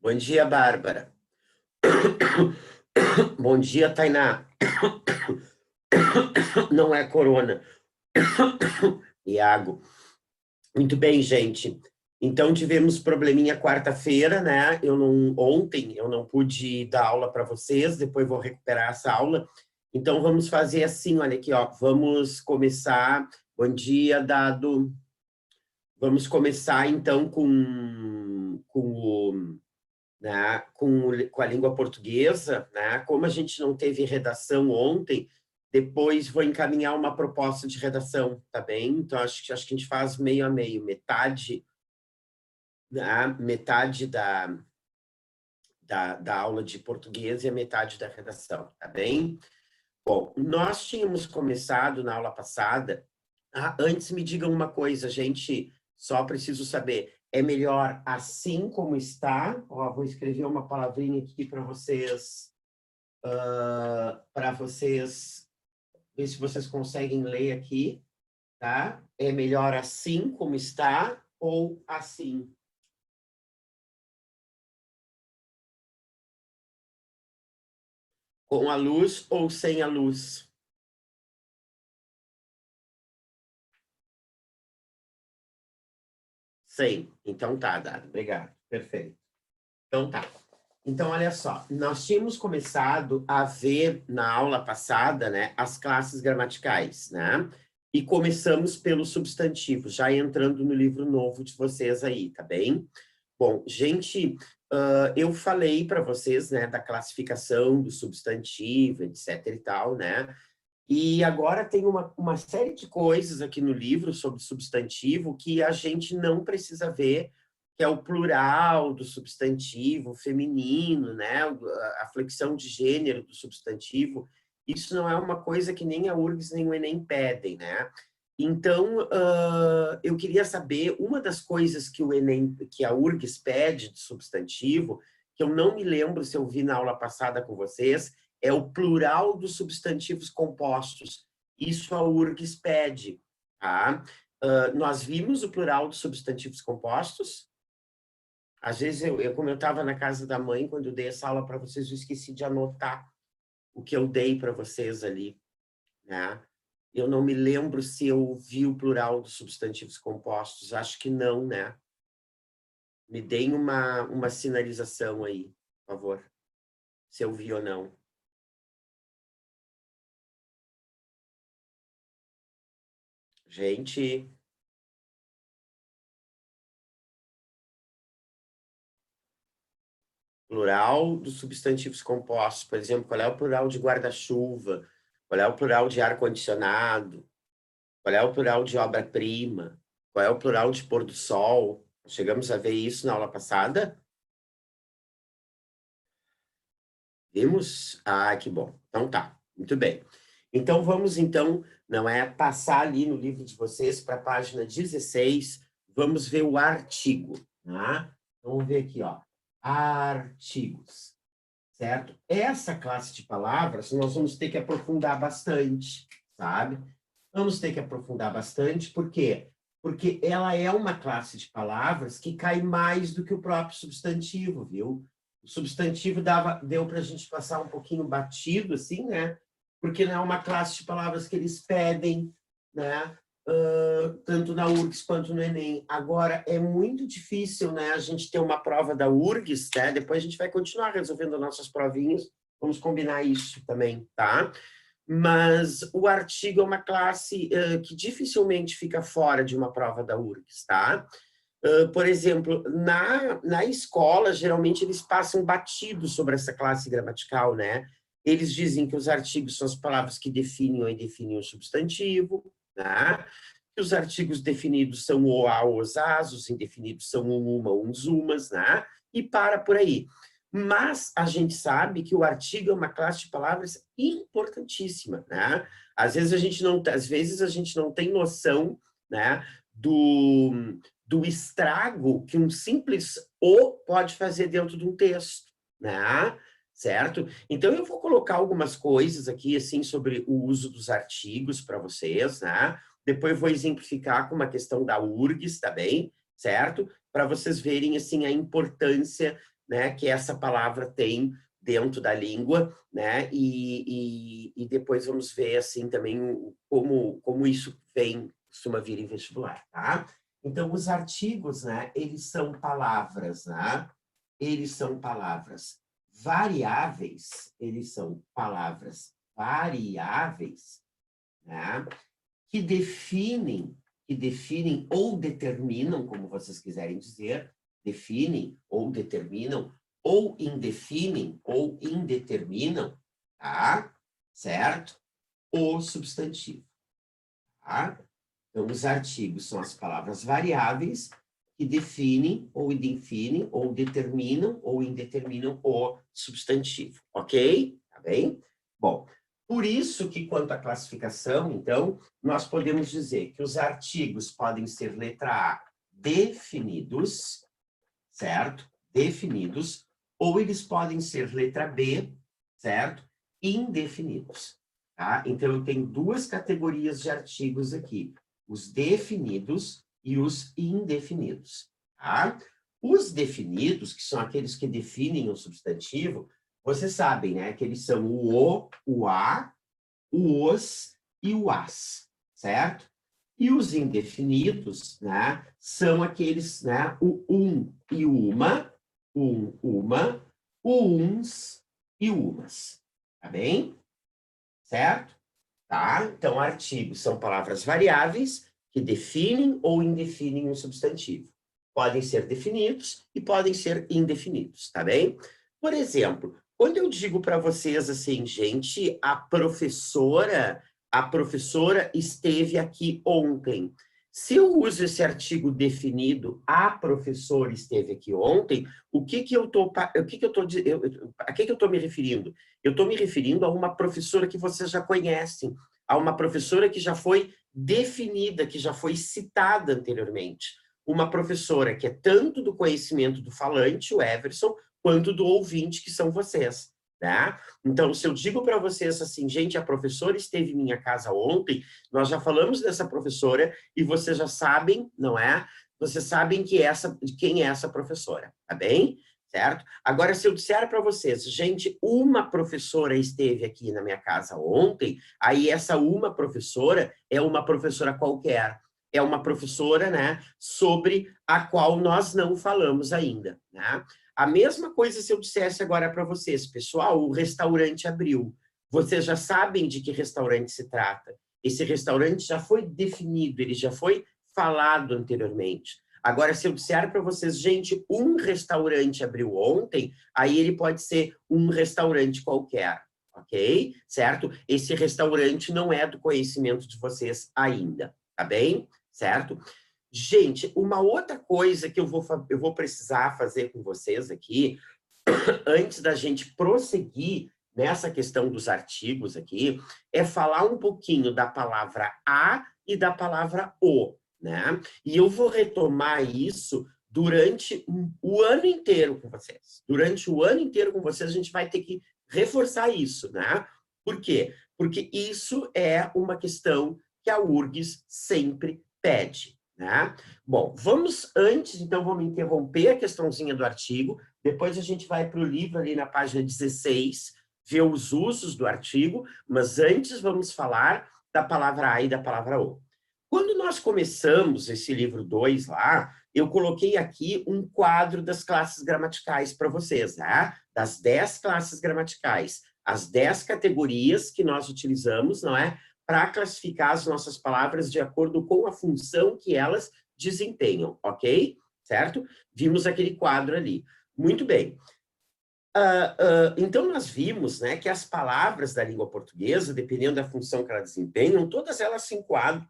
Bom dia, Bárbara. Bom dia, Tainá. Não é corona. Iago. Muito bem, gente. Então, tivemos probleminha quarta-feira, né? Ontem eu não pude dar aula para vocês, depois vou recuperar essa aula. Então, vamos fazer assim, olha aqui, ó. Vamos começar. Bom dia, Dado. Vamos começar, então, com a língua portuguesa, né? Como a gente não teve redação ontem, depois vou encaminhar uma proposta de redação, tá bem? Então, acho que a gente faz meio a meio, metade, né? Metade da aula de português e a metade da redação, tá bem? Bom, nós tínhamos começado na aula passada. Antes me digam uma coisa, gente, só preciso saber, é melhor assim como está? Ó, vou escrever uma palavrinha aqui para vocês, ver se vocês conseguem ler aqui, tá? É melhor assim como está ou assim? Com a luz ou sem a luz? Sem. Então tá, Dado. Obrigado. Perfeito. Então tá. Então, olha só, nós tínhamos começado a ver na aula passada, né, as classes gramaticais, né? E começamos pelo substantivo, já entrando no livro novo de vocês aí, tá bem? Bom, gente, eu falei para vocês, né, da classificação do substantivo, etc e tal, né? E agora tem uma série de coisas aqui no livro sobre substantivo que a gente não precisa ver, que é o plural do substantivo, feminino, né? A flexão de gênero do substantivo. Isso não é uma coisa que nem a URGS nem o Enem pedem, né? Então, eu queria saber, uma das coisas que o Enem, que a URGS pede de substantivo, que eu não me lembro se eu vi na aula passada com vocês, é o plural dos substantivos compostos. Isso a URGS pede, tá? Nós vimos o plural dos substantivos compostos. Às vezes, como eu estava na casa da mãe, quando eu dei essa aula para vocês, eu esqueci de anotar o que eu dei para vocês ali, né? Eu não me lembro se eu vi o plural dos substantivos compostos. Acho que não, né? Me deem uma sinalização aí, por favor, se eu vi ou não. Gente, plural dos substantivos compostos, por exemplo, qual é o plural de guarda-chuva? Qual é o plural de ar-condicionado? Qual é o plural de obra-prima? Qual é o plural de pôr do sol? Chegamos a ver isso na aula passada? Vimos? Ah, que bom. Então tá, muito bem. Então vamos então, não é passar ali no livro de vocês para a página 16, vamos ver o artigo, tá? Vamos ver aqui, ó. Artigos, certo? Essa classe de palavras nós vamos ter que aprofundar bastante, sabe? Vamos ter que aprofundar bastante, por quê? Porque ela é uma classe de palavras que cai mais do que o próprio substantivo, viu? O substantivo deu para a gente passar um pouquinho batido, assim, né? Porque não é uma classe de palavras que eles pedem, né? Tanto na URGS quanto no Enem. Agora, é muito difícil, né, a gente ter uma prova da URGS, né? Depois a gente vai continuar resolvendo nossas provinhas, vamos combinar isso também, tá? Mas o artigo é uma classe que dificilmente fica fora de uma prova da URGS, tá? Por exemplo, na escola, geralmente eles passam batido sobre essa classe gramatical, né? Eles dizem que os artigos são as palavras que definem ou indefinem o substantivo, né? Que os artigos definidos são o a, os as, os indefinidos são um, uma, uns, umas, né? E para por aí. Mas a gente sabe que o artigo é uma classe de palavras importantíssima, né? Às vezes a gente não tem noção, né, do estrago que um simples "o" pode fazer dentro de um texto, né? Certo? Então, eu vou colocar algumas coisas aqui, assim, sobre o uso dos artigos para vocês, né? Depois vou exemplificar com uma questão da URGS, tá bem? Certo? para vocês verem, assim, a importância, né, que essa palavra tem dentro da língua, né, e depois vamos ver, assim, também como isso costuma vir em vestibular, tá? Então, os artigos, né, eles são palavras, né? Eles são palavras variáveis, eles são palavras variáveis, né? Que definem ou determinam, como vocês quiserem dizer, definem ou determinam, ou indefinem ou indeterminam, tá? Certo? O substantivo, tá? Então, os artigos são as palavras variáveis que definem ou determinam ou indeterminam o substantivo, ok? Tá bem? Bom, por isso que, quanto à classificação, então, nós podemos dizer que os artigos podem ser, letra A, definidos, certo? Definidos, ou eles podem ser, letra B, certo? Indefinidos, tá? Então, eu tenho duas categorias de artigos aqui, os definidos e os indefinidos, tá? Os definidos, que são aqueles que definem o substantivo, vocês sabem, né, que eles são o a, o os e o as, certo? E os indefinidos, né, são aqueles, né, o e uma, uma, o uns e umas, tá bem? Certo? Tá? Então, artigos são palavras variáveis que definem ou indefinem um substantivo. Podem ser definidos e podem ser indefinidos, tá bem? Por exemplo, quando eu digo para vocês assim, gente, a professora esteve aqui ontem. Se eu uso esse artigo definido, a professora esteve aqui ontem, a que eu tô me referindo? Eu estou me referindo a uma professora que vocês já conhecem, a uma professora que já foi definida, que já foi citada anteriormente. Uma professora que é tanto do conhecimento do falante, o Everson, quanto do ouvinte, que são vocês. Né? Então, se eu digo para vocês assim, gente, a professora esteve em minha casa ontem, nós já falamos dessa professora e vocês já sabem, não é? Vocês sabem quem é essa professora, tá bem? Certo? Agora, se eu disser para vocês, gente, uma professora esteve aqui na minha casa ontem, aí essa uma professora é uma professora qualquer, é uma professora, né, sobre a qual nós não falamos ainda, né? A mesma coisa se eu dissesse agora para vocês, pessoal, o restaurante abriu. Vocês já sabem de que restaurante se trata. Esse restaurante já foi definido, ele já foi falado anteriormente. Agora, se eu disser para vocês, gente, um restaurante abriu ontem, aí ele pode ser um restaurante qualquer, ok? Certo? Esse restaurante não é do conhecimento de vocês ainda, tá bem? Certo? Gente, uma outra coisa que eu vou precisar fazer com vocês aqui, antes da gente prosseguir nessa questão dos artigos aqui, é falar um pouquinho da palavra a e da palavra o, né? E eu vou retomar isso durante o ano inteiro com vocês. Durante o ano inteiro com vocês, a gente vai ter que reforçar isso, né? Por quê? Porque isso é uma questão que a URGS sempre pede, né? Bom, então vamos interromper a questãozinha do artigo, depois a gente vai para o livro ali na página 16, ver os usos do artigo, mas antes vamos falar da palavra a e da palavra o. Quando nós começamos esse livro 2 lá, eu coloquei aqui um quadro das classes gramaticais para vocês, né? Das 10 classes gramaticais, as 10 categorias que nós utilizamos, não é? Para classificar as nossas palavras de acordo com a função que elas desempenham, ok? Certo? Vimos aquele quadro ali. Muito bem. Então, nós vimos, né, que as palavras da língua portuguesa, dependendo da função que elas desempenham, todas elas se enquadram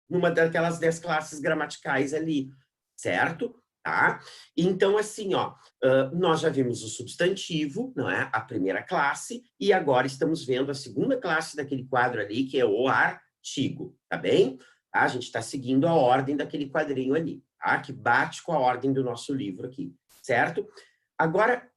numa daquelas 10 classes gramaticais ali, certo? Tá? Então, assim, ó, nós já vimos o substantivo, não é? A primeira classe, e agora estamos vendo a segunda classe daquele quadro ali, que é o artigo, tá bem? A gente está seguindo a ordem daquele quadrinho ali, tá? Que bate com a ordem do nosso livro aqui, certo? Agora,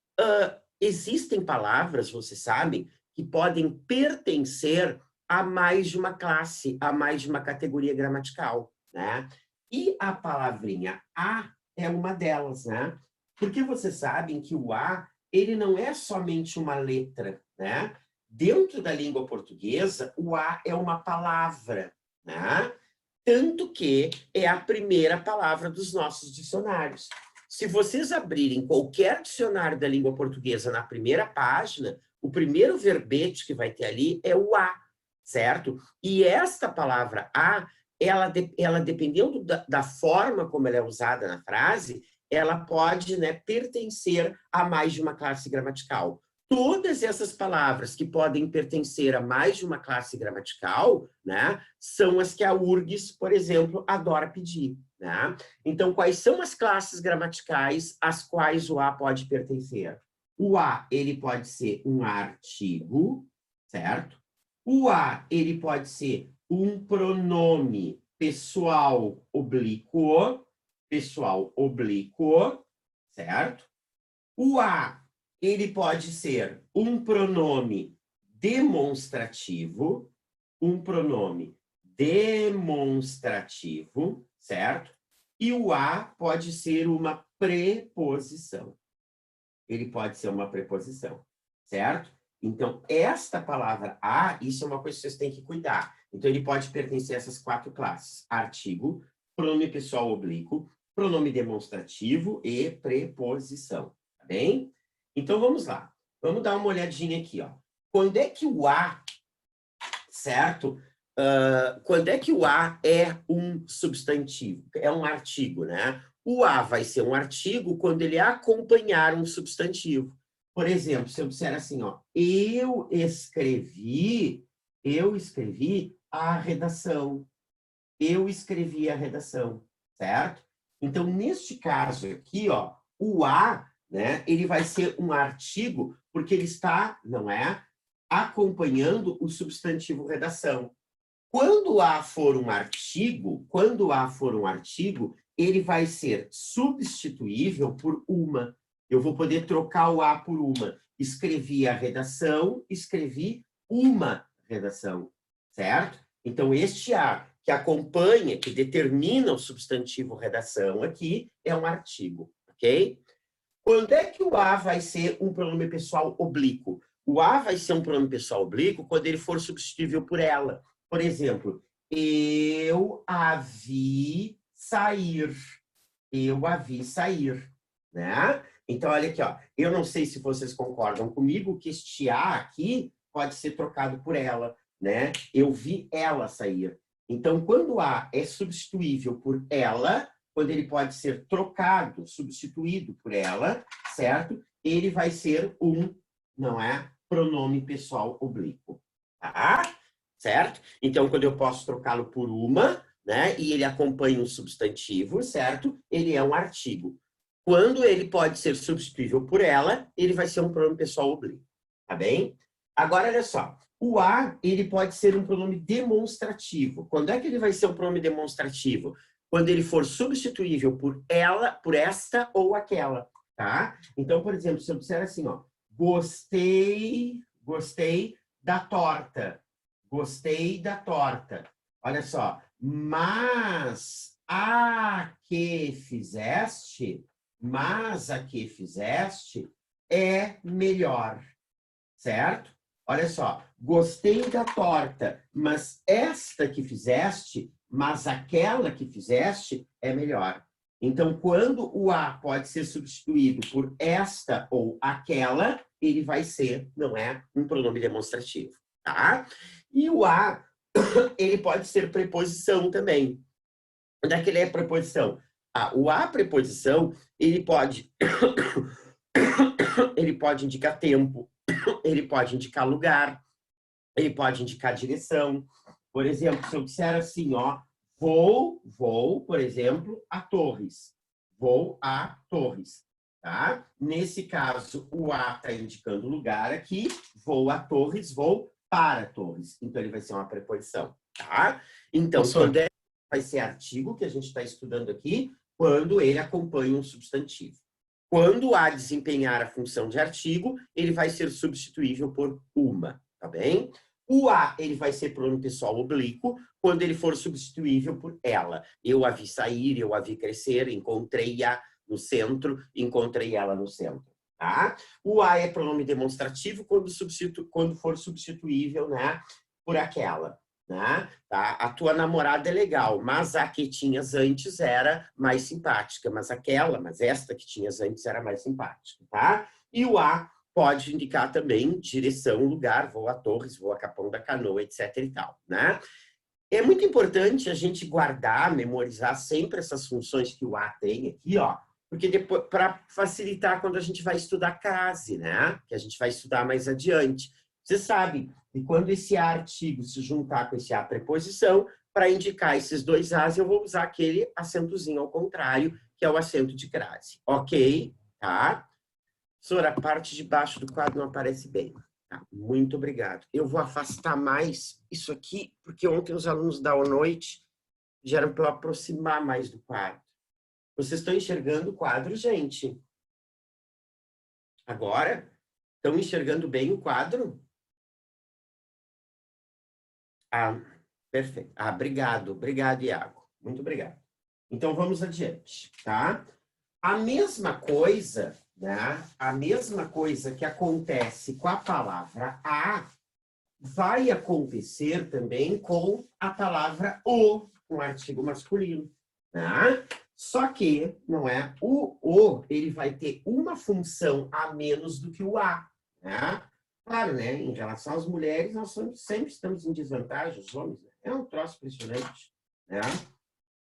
existem palavras, vocês sabem, que podem pertencer a mais de uma classe, a mais de uma categoria gramatical, né? E a palavrinha a é uma delas, né? Porque vocês sabem que o A, ele não é somente uma letra, né? Dentro da língua portuguesa, o A é uma palavra, né? Tanto que é a primeira palavra dos nossos dicionários. Se vocês abrirem qualquer dicionário da língua portuguesa na primeira página, o primeiro verbete que vai ter ali é o A, certo? E esta palavra A, ela dependendo da forma como ela é usada na frase, ela pode, né, pertencer a mais de uma classe gramatical. Todas essas palavras que podem pertencer a mais de uma classe gramatical, né, são as que a URGS, por exemplo, adora pedir, né? Então, quais são as classes gramaticais às quais o A pode pertencer? O A, ele pode ser um artigo, certo? O A, ele pode ser um pronome pessoal oblíquo, certo? O A, ele pode ser um pronome demonstrativo, certo? E o A pode ser uma preposição. Ele pode ser uma preposição, certo? Então, esta palavra A, isso é uma coisa que vocês têm que cuidar. Então, ele pode pertencer a essas 4 classes: artigo, pronome pessoal oblíquo, pronome demonstrativo e preposição, tá bem? Então, vamos lá. Vamos dar uma olhadinha aqui, ó. Quando é que o A, certo? Quando é que o A é um substantivo? É um artigo, né? O A vai ser um artigo quando ele acompanhar um substantivo. Por exemplo, se eu disser assim, ó, eu escrevi a redação. Eu escrevi a redação, certo? Então, neste caso aqui, ó, o A, né, ele vai ser um artigo porque ele está, não é, acompanhando o substantivo redação. Quando o A for um artigo, ele vai ser substituível por uma. Eu vou poder trocar o A por uma. Escrevi a redação, escrevi uma redação, certo? Então, este A que acompanha, que determina o substantivo redação aqui, é um artigo, ok? Quando é que o A vai ser um pronome pessoal oblíquo? O A vai ser um pronome pessoal oblíquo quando ele for substituível por ela. Por exemplo, eu a vi sair. Eu a vi sair, né? Então, olha aqui, ó. Eu não sei se vocês concordam comigo que este A aqui pode ser trocado por ela, né? Eu vi ela sair. Então, quando o A é substituível por ela, quando ele pode ser trocado, substituído por ela, certo? Ele vai ser um, não é, pronome pessoal oblíquo, tá? Certo? Então, quando eu posso trocá-lo por uma, né, e ele acompanha um substantivo, certo? Ele é um artigo. Quando ele pode ser substituível por ela, ele vai ser um pronome pessoal oblíquo, tá bem? Agora, olha só. O A, ele pode ser um pronome demonstrativo. Quando é que ele vai ser um pronome demonstrativo? Quando ele for substituível por ela, por esta ou aquela, tá? Então, por exemplo, se eu disser assim, ó, gostei da torta. Gostei da torta. Olha só, mas a que fizeste é melhor, certo? Olha só, gostei da torta, mas esta que fizeste, mas aquela que fizeste é melhor. Então, quando o A pode ser substituído por esta ou aquela, ele vai ser, não é, um pronome demonstrativo, tá? E o A, ele pode ser preposição também. Onde é que ele é preposição? O A preposição, ele pode indicar tempo, ele pode indicar lugar, ele pode indicar direção. Por exemplo, se eu disser assim, ó, vou, por exemplo, a Torres. Vou a Torres, tá? Nesse caso, o A está indicando lugar aqui, vou a Torres, vou para Torres. Então, ele vai ser uma preposição, tá? Então, quando vai ser artigo, que a gente está estudando aqui, quando ele acompanha um substantivo. Quando o A desempenhar a função de artigo, ele vai ser substituível por uma, tá bem? O A, ele vai ser pronome pessoal oblíquo quando ele for substituível por ela. Eu a vi sair, eu a vi crescer, encontrei-a no centro, encontrei ela no centro. Tá? O A é pronome demonstrativo quando for substituível, né, por aquela. Né? Tá? A tua namorada é legal, mas a que tinhas antes era mais simpática, mas esta que tinhas antes era mais simpática. Tá? E o A pode indicar também direção, lugar, vou a Torres, vou a Capão da Canoa, etc. e tal, né? É muito importante a gente guardar, memorizar sempre essas funções que o A tem aqui, ó, porque depois, para facilitar quando a gente vai estudar crase, né? Que a gente vai estudar mais adiante. Você sabe que quando esse artigo se juntar com esse A preposição, para indicar esses dois As, eu vou usar aquele acentozinho ao contrário, que é o acento de crase. Ok? Tá? Professora, a parte de baixo do quadro não aparece bem. Tá, muito obrigado. Eu vou afastar mais isso aqui, porque ontem os alunos da noite pediram para eu aproximar mais do quadro. Vocês estão enxergando o quadro, gente? Agora? Estão enxergando bem o quadro? Ah, perfeito. Ah, obrigado. Obrigado, Iago. Muito obrigado. Então, vamos adiante, tá? A mesma coisa, né? A mesma coisa que acontece com a palavra a, vai acontecer também com a palavra o, com artigo masculino. Né? Só que, não é? O, ele vai ter uma função a menos do que o a. Né? Claro, né? Em relação às mulheres, nós sempre estamos em desvantagem, os homens. Né? É um troço impressionante. Né?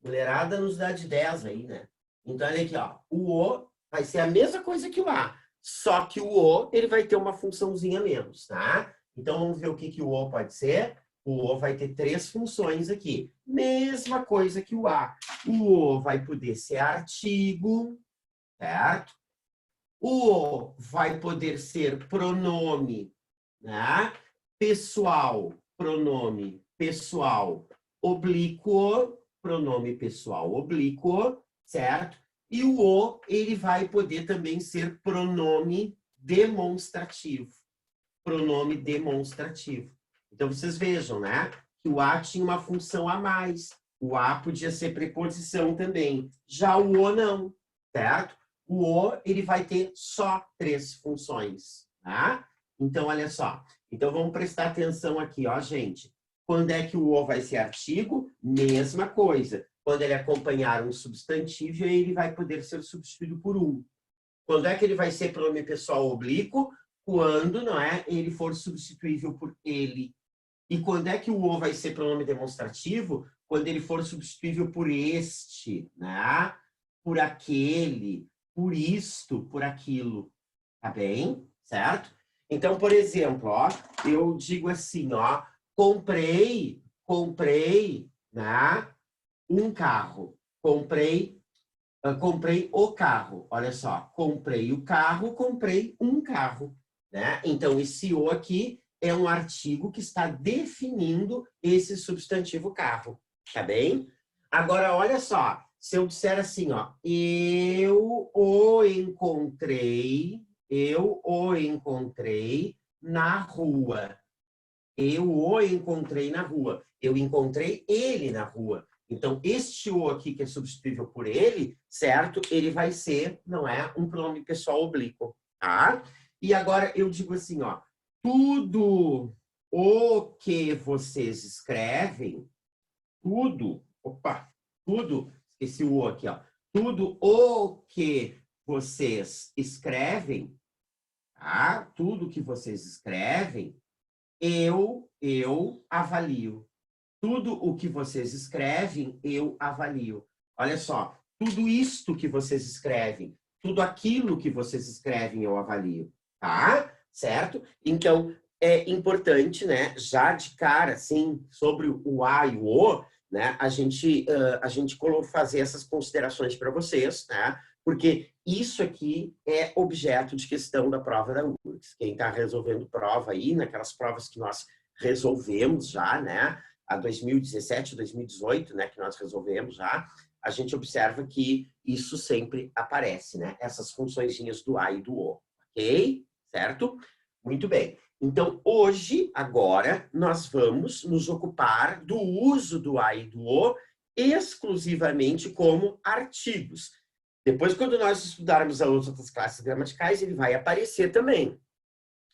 Mulherada nos dá de 10 aí, né? Então, olha aqui, ó. O vai ser a mesma coisa que o a, só que o ele vai ter uma funçãozinha a menos, tá? Então, vamos ver o que o O pode ser. O O vai ter 3 funções aqui. Mesma coisa que o A. O O vai poder ser artigo, certo? O O vai poder ser pronome, né? Pessoal, pronome pessoal oblíquo, pronome pessoal oblíquo, certo? E o O, ele vai poder também ser pronome demonstrativo. Pronome demonstrativo. Então, vocês vejam, né? Que o A tinha uma função a mais. O A podia ser preposição também. Já o O não, certo? O O, ele vai ter só 3 funções, tá? Então, olha só. Então, vamos prestar atenção aqui, ó, gente. Quando é que o O vai ser artigo? Mesma coisa. Quando ele acompanhar um substantivo, ele vai poder ser substituído por um. Quando é que ele vai ser pronome pessoal oblíquo? Quando, não é, ele for substituível por ele. E quando é que o O vai ser pronome demonstrativo? Quando ele for substituível por este, né? Por aquele, por isto, por aquilo. Tá bem? Certo? Então, por exemplo, ó, eu digo assim, ó, comprei, né, um carro. Comprei o carro. Olha só, comprei o carro, comprei um carro. Né? Então, esse o aqui é um artigo que está definindo esse substantivo carro. Tá bem? Agora, olha só. Se eu disser assim, ó, eu o encontrei na rua. Eu o encontrei na rua. Eu encontrei ele na rua. Então, este o aqui, que é substituível por ele, certo? Ele vai ser, não é, um pronome pessoal oblíquo, tá? E agora eu digo assim, ó, tudo o que vocês escrevem, esqueci o o aqui, ó. Tudo o que vocês escrevem, tá? Tudo que vocês escrevem, eu avalio. Tudo o que vocês escrevem, eu avalio. Olha só, tudo isto que vocês escrevem, tudo aquilo que vocês escrevem, eu avalio. Tá? Certo? Então, é importante, né, já de cara, assim, sobre o A e o O, né, a gente fazer essas considerações para vocês, né? Porque isso aqui é objeto de questão da prova da URGS. Quem está resolvendo prova aí, naquelas provas que nós resolvemos já, né? A 2017, 2018, né? Que nós resolvemos já, a gente observa que isso sempre aparece, né? Essas funçõezinhas do A e do O, ok? Certo? Muito bem. Então, hoje, agora, nós vamos nos ocupar do uso do a e do o exclusivamente como artigos. Depois, quando nós estudarmos as outras classes gramaticais, ele vai aparecer também.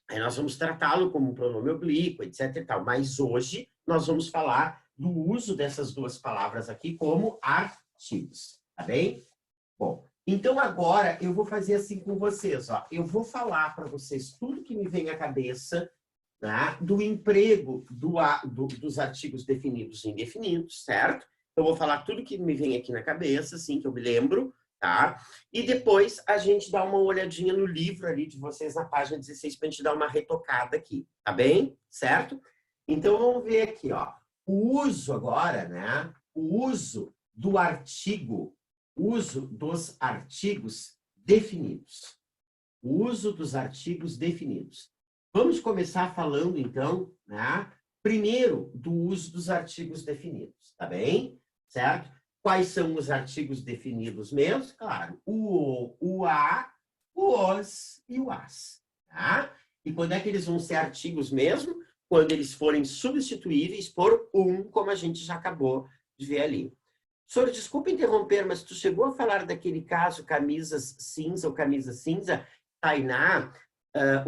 Aí nós vamos tratá-lo como um pronome oblíquo, etc. e tal. Mas hoje nós vamos falar do uso dessas duas palavras aqui como artigos. Tá bem? Bom, então agora eu vou fazer assim com vocês. Ó. Eu vou falar para vocês tudo que me vem à cabeça, tá? Do emprego dos artigos definidos e indefinidos, certo? Eu vou falar tudo que me vem aqui na cabeça, assim, que eu me lembro, tá? E depois a gente dá uma olhadinha no livro ali de vocês na página 16 para a gente dar uma retocada aqui, tá bem? Certo? Então vamos ver aqui, ó. O uso agora, né? O uso do artigo, uso dos artigos definidos. O uso dos artigos definidos. Vamos começar falando, então, né? Primeiro, do uso dos artigos definidos, tá bem? Certo? Quais são os artigos definidos mesmo? Claro, o a, o os e o as, tá? E quando é que eles vão ser artigos mesmo? Quando eles forem substituíveis por um, como a gente já acabou de ver ali. Senhor, desculpa interromper, mas tu chegou a falar daquele caso camisas cinza ou camisa cinza? Tainá,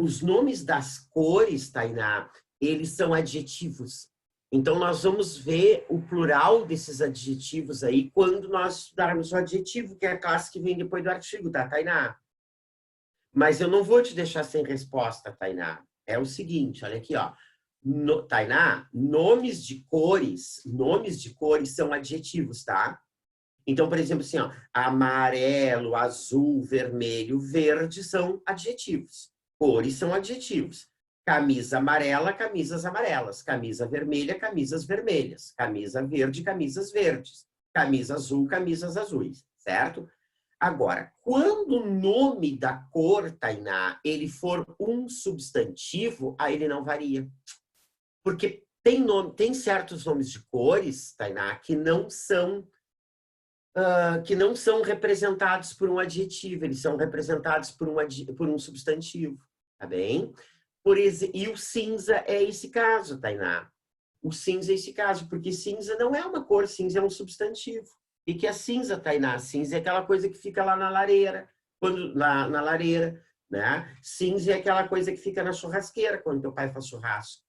os nomes das cores, Tainá, eles são adjetivos. Então, nós vamos ver o plural desses adjetivos aí quando nós estudarmos o adjetivo, que é a classe que vem depois do artigo, tá, Tainá? Mas eu não vou te deixar sem resposta, Tainá. É o seguinte, olha aqui, ó. Tainá, nomes de cores são adjetivos, tá? Então, por exemplo, assim, ó, amarelo, azul, vermelho, verde são adjetivos. Cores são adjetivos. Camisa amarela, camisas amarelas. Camisa vermelha, camisas vermelhas. Camisa verde, camisas verdes. Camisa azul, camisas azuis. Certo? Agora, quando o nome da cor, Tainá, ele for um substantivo, aí ele não varia. Porque tem certos nomes de cores, Tainá, que não são representados por um adjetivo, eles são representados por um substantivo, tá bem? E o cinza é esse caso, Tainá. O cinza é esse caso, porque cinza não é uma cor, cinza é um substantivo. E que é cinza, Tainá? Cinza é aquela coisa que fica lá na lareira, na lareira, né? Cinza é aquela coisa que fica na churrasqueira, quando teu pai faz churrasco,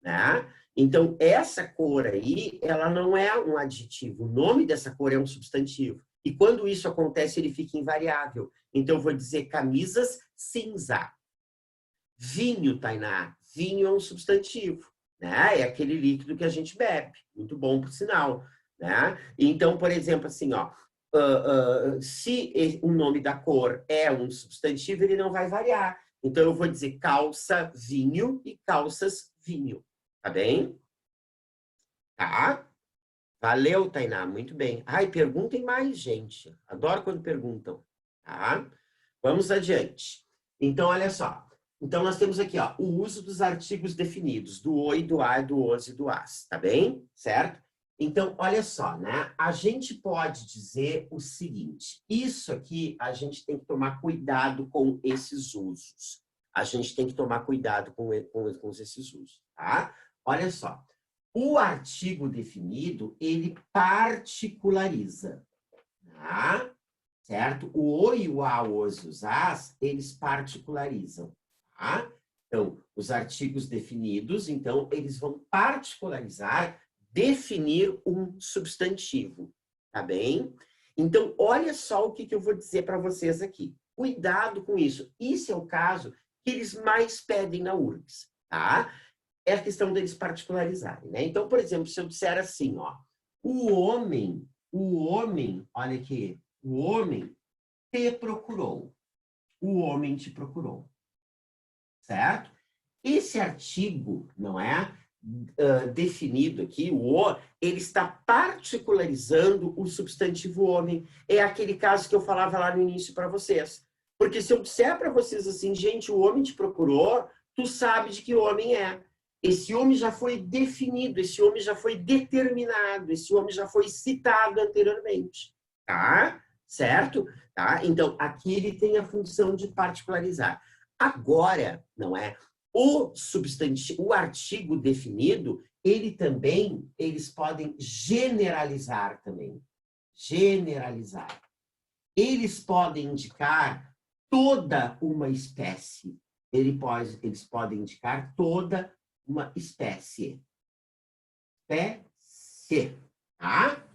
né? Então, essa cor aí, ela não é um adjetivo. O nome dessa cor é um substantivo. E quando isso acontece, ele fica invariável. Então, eu vou dizer camisas cinza. Vinho, Tainá. Vinho é um substantivo, né? É aquele líquido que a gente bebe. Muito bom, por sinal, né? Então, por exemplo, assim, ó, se o nome da cor é um substantivo, ele não vai variar. Então, eu vou dizer calça, vinho e calças, vinho. Tá bem? Tá? Valeu, Tainá. Muito bem. Ai, perguntem mais, gente. Adoro quando perguntam. Tá? Vamos adiante. Então, olha só. Então, nós temos aqui, ó, o uso dos artigos definidos, do o e do a, do os e do as. Tá bem? Certo? Então, olha só, né? A gente pode dizer o seguinte. Isso aqui, a gente tem que tomar cuidado com esses usos. A gente tem que tomar cuidado com esses usos, tá? Olha só. O artigo definido, ele particulariza, tá? Certo? O o e o a, os e os as, eles particularizam, tá? Então, os artigos definidos, então, eles vão particularizar, definir um substantivo, tá bem? Então, olha só o que eu vou dizer para vocês aqui. Cuidado com isso. Isso é o caso que eles mais pedem na URGS, tá? É a questão deles particularizarem, né? Então, por exemplo, se eu disser assim, ó, o homem, olha aqui, o homem te procurou. O homem te procurou. Certo? Esse artigo, não é? Definido aqui, ele está particularizando o substantivo homem. É aquele caso que eu falava lá no início para vocês. Porque se eu disser para vocês assim, gente, o homem te procurou, tu sabe de que homem é. Esse homem já foi definido, esse homem já foi determinado, esse homem já foi citado anteriormente. Tá? Certo? Tá? Então, aqui ele tem a função de particularizar. Agora, não é? O substantivo, o artigo definido, eles podem generalizar também. Generalizar. Eles podem indicar toda uma espécie. Eles podem indicar toda uma espécie. Espécie. Tá?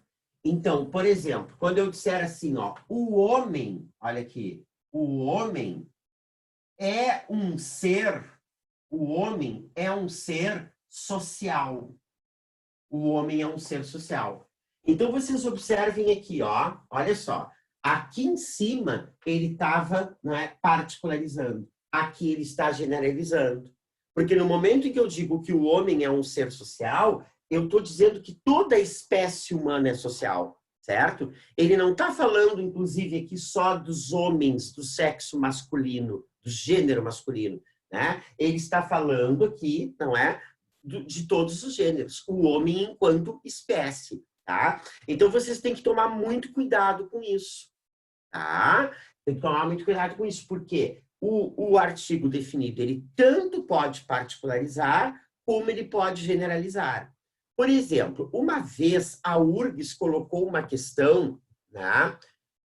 Então, por exemplo, quando eu disser assim, ó, o homem, olha aqui, o homem é um ser social. O homem é um ser social. Então, vocês observem aqui, ó, olha só. Aqui em cima, ele estava, né, particularizando. Aqui ele está generalizando. Porque no momento em que eu digo que o homem é um ser social, eu estou dizendo que toda a espécie humana é social, certo? Ele não está falando, inclusive, aqui só dos homens do sexo masculino, do gênero masculino, né? Ele está falando aqui, não é? De todos os gêneros, o homem enquanto espécie, tá? Então, vocês têm que tomar muito cuidado com isso, tá? Tem que tomar muito cuidado com isso, porque o artigo definido, ele tanto pode particularizar, como ele pode generalizar. Por exemplo, uma vez a URGS colocou uma questão, né?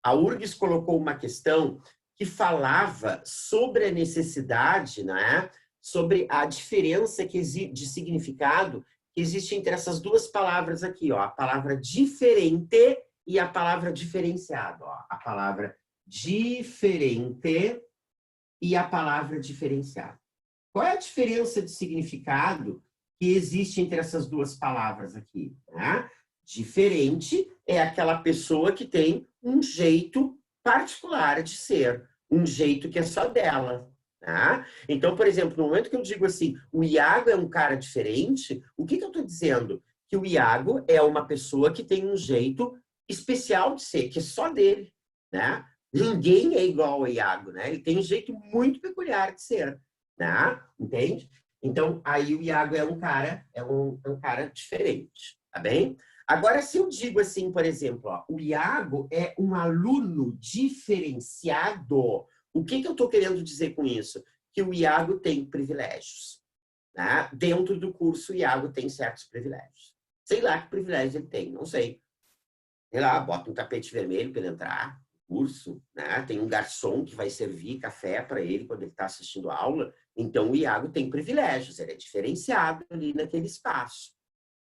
A URGS colocou uma questão que falava sobre a necessidade, né? Sobre a diferença de significado que existe entre essas duas palavras aqui, ó, a palavra diferente e a palavra diferenciado, ó, a palavra diferente e a palavra diferenciado. Qual é a diferença de significado que existe entre essas duas palavras aqui? Né? Diferente é aquela pessoa que tem um jeito particular de ser, um jeito que é só dela. Tá? Então, por exemplo, no momento que eu digo assim, o Iago é um cara diferente, o que eu estou dizendo? Que o Iago é uma pessoa que tem um jeito especial de ser, que é só dele. Né? Ninguém é igual ao Iago, né? Ele tem um jeito muito peculiar de ser. Né? Entende? Então, aí o Iago é um cara diferente, tá bem? Agora, se eu digo assim, por exemplo, ó, o Iago é um aluno diferenciado, o que eu estou querendo dizer com isso? Que o Iago tem privilégios. Né? Dentro do curso, o Iago tem certos privilégios. Sei lá que privilégios ele tem, não sei. Sei lá, bota um tapete vermelho para ele entrar no curso, né? Tem um garçom que vai servir café para ele quando ele está assistindo a aula. Então, o Iago tem privilégios, ele é diferenciado ali naquele espaço,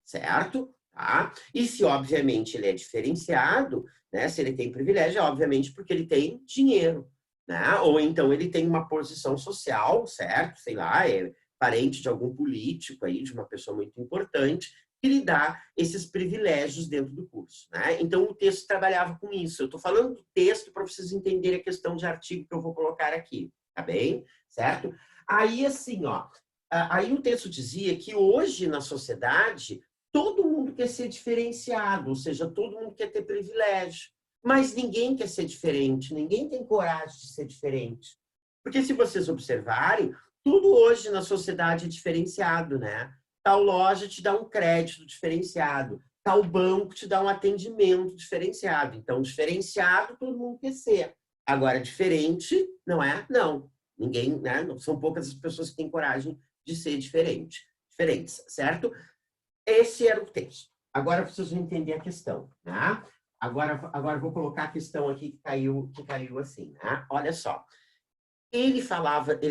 certo? Tá? E se, obviamente, ele é diferenciado, né? Se ele tem privilégio, é obviamente porque ele tem dinheiro, né? Ou então ele tem uma posição social, certo? Sei lá, é parente de algum político aí, de uma pessoa muito importante, que lhe dá esses privilégios dentro do curso, né? Então, o texto trabalhava com isso. Eu estou falando do texto para vocês entenderem a questão de artigo que eu vou colocar aqui, tá bem? Certo? Aí, assim, ó, aí o texto dizia que hoje na sociedade todo mundo quer ser diferenciado, ou seja, todo mundo quer ter privilégio, mas ninguém quer ser diferente, ninguém tem coragem de ser diferente. Porque se vocês observarem, tudo hoje na sociedade é diferenciado, né? Tal loja te dá um crédito diferenciado, tal banco te dá um atendimento diferenciado. Então, diferenciado todo mundo quer ser. Agora, diferente, não é? Não. Ninguém, né? São poucas as pessoas que têm coragem de ser diferentes, certo? Esse era o texto. Agora vocês vão entender a questão, né? Agora vou colocar a questão aqui que caiu assim, né? Olha só. Ele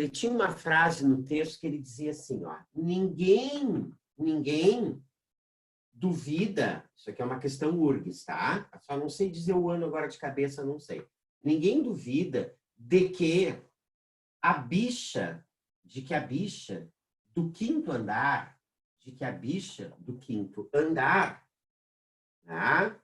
tinha uma frase no texto que ele dizia assim, ó, ninguém duvida, isso aqui é uma questão URGS, tá? Só não sei dizer o ano agora de cabeça, não sei. Ninguém duvida de que a bicha do quinto andar, tá?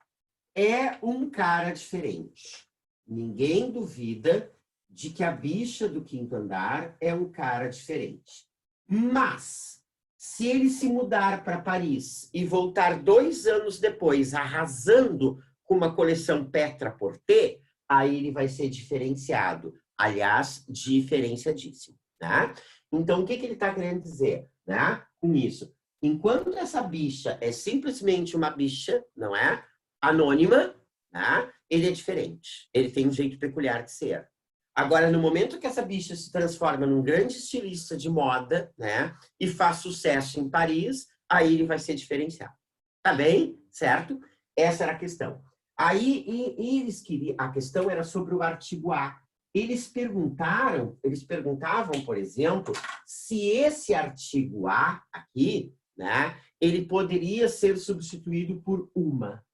É um cara diferente. Ninguém duvida de que a bicha do quinto andar é um cara diferente. Mas, se ele se mudar para Paris e voltar 2 anos depois, arrasando com uma coleção Petra-Porter, aí ele vai ser diferenciado. Aliás, diferenciadíssimo. Né? Então, o que ele está querendo dizer, né, com isso? Enquanto essa bicha é simplesmente uma bicha, não é? Anônima, né? Ele é diferente. Ele tem um jeito peculiar de ser. Agora, no momento que essa bicha se transforma num grande estilista de moda, né, e faz sucesso em Paris, aí ele vai ser diferenciado. Tá bem? Certo? Essa era a questão. Aí, a questão era sobre o artigo A. Eles perguntavam, por exemplo, se esse artigo A aqui, né, ele poderia ser substituído por uma.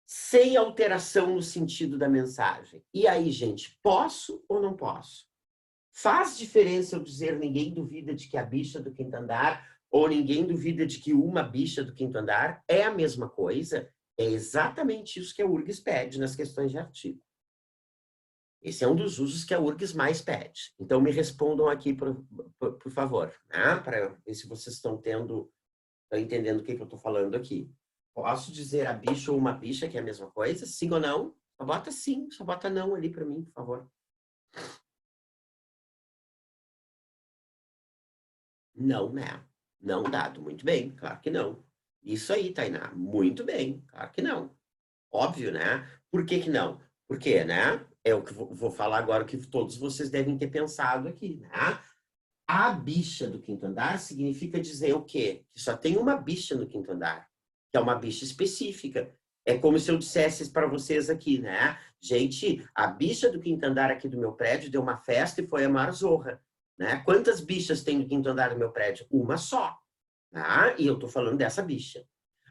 Sem alteração no sentido da mensagem. E aí, gente, posso ou não posso? Faz diferença eu dizer ninguém duvida de que a bicha do quinto andar ou ninguém duvida de que uma bicha do quinto andar é a mesma coisa? É exatamente isso que a URGS pede nas questões de artigo. Esse é um dos usos que a URGS mais pede. Então, me respondam aqui, por favor, né? Para ver se vocês estão entendendo o que eu estou falando aqui. Posso dizer a bicha ou uma bicha que é a mesma coisa? Sim ou não? Só bota sim, só bota não ali para mim, por favor. Não, né? Não dado. Muito bem, claro que não. Isso aí, Tainá. Muito bem, claro que não. Óbvio, né? Por que que não? Porque, né? É o que vou falar agora, o que todos vocês devem ter pensado aqui, né? A bicha do quinto andar significa dizer o quê? Que só tem uma bicha no quinto andar, que é uma bicha específica. É como se eu dissesse para vocês aqui, né? Gente, a bicha do quinto andar aqui do meu prédio deu uma festa e foi a maior zorra, né? Quantas bichas tem no quinto andar do meu prédio? Uma só, tá? E eu tô falando dessa bicha.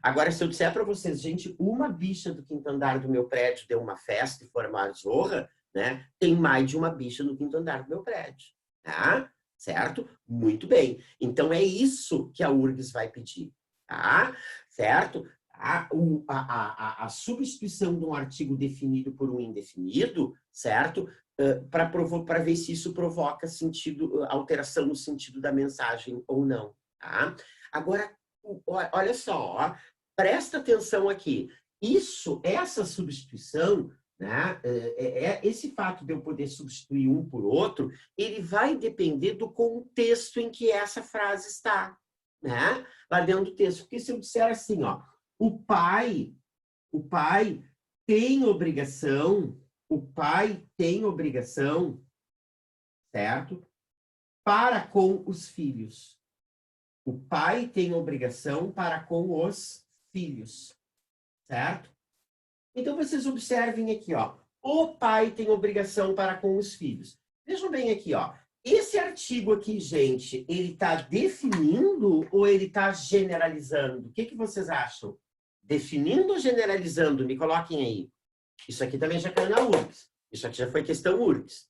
Agora, se eu disser para vocês, gente, uma bicha do quinto andar do meu prédio deu uma festa e foi a maior zorra, né? Tem mais de uma bicha no quinto andar do meu prédio, tá? Certo? Muito bem. Então, é isso que a URGS vai pedir, tá? Certo? A substituição de um artigo definido por um indefinido, certo? Para ver se isso provoca alteração no sentido da mensagem ou não, tá? Agora, olha só, ó, presta atenção aqui. Essa substituição, né, esse fato de eu poder substituir um por outro, ele vai depender do contexto em que essa frase está, né? Lá dentro do texto. Porque se eu disser assim, ó, o pai tem obrigação, certo? Para com os filhos. O pai tem obrigação para com os filhos, certo? Então, vocês observem aqui, ó. O pai tem obrigação para com os filhos. Vejam bem aqui, ó. Esse artigo aqui, gente, ele está definindo ou ele está generalizando? O que vocês acham? Definindo ou generalizando? Me coloquem aí. Isso aqui também já caiu na URGS. Isso aqui já foi questão URGS.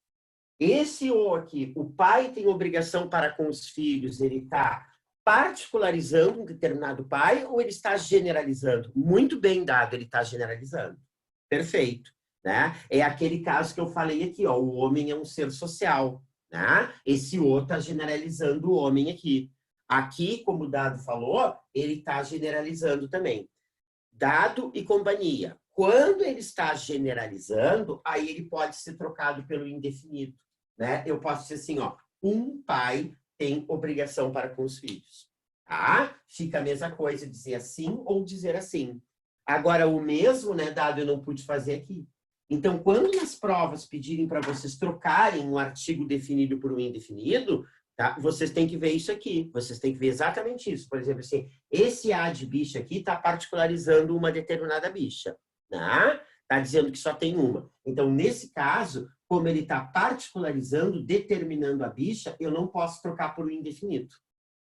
Esse ou aqui, o pai tem obrigação para com os filhos, ele está particularizando um determinado pai ou ele está generalizando? Muito bem dado, ele está generalizando. Perfeito. Né? É aquele caso que eu falei aqui, ó, o homem é um ser social. Né? Esse o está generalizando o homem aqui. Aqui, como o Dado falou, ele está generalizando também. Dado e companhia. Quando ele está generalizando, aí ele pode ser trocado pelo indefinido. Né? Eu posso dizer assim, ó, um pai tem obrigação para com os filhos. Tá? Fica a mesma coisa dizer assim ou dizer assim. Agora, o mesmo, né, Dado, eu não pude fazer aqui. Então, quando nas provas pedirem para vocês trocarem um artigo definido por um indefinido, tá? Vocês têm que ver isso aqui. Vocês têm que ver exatamente isso. Por exemplo, assim, esse A de bicha aqui está particularizando uma determinada bicha. Tá? Está dizendo que só tem uma. Então, nesse caso, como ele está particularizando, determinando a bicha, eu não posso trocar por um indefinido.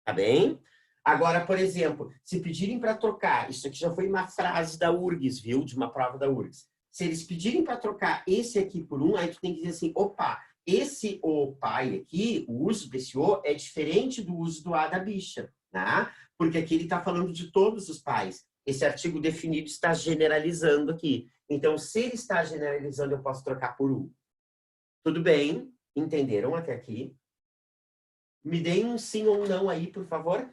Tá bem? Agora, por exemplo, se pedirem para trocar, isso aqui já foi uma frase da URGS, viu? De uma prova da URGS. Se eles pedirem para trocar esse aqui por um, aí tu tem que dizer assim, opa, esse o pai aqui, o uso desse o é diferente do uso do a da bicha, tá? Porque aqui ele está falando de todos os pais. Esse artigo definido está generalizando aqui. Então, se ele está generalizando, eu posso trocar por um. Tudo bem? Entenderam até aqui? Me deem um sim ou um não aí, por favor.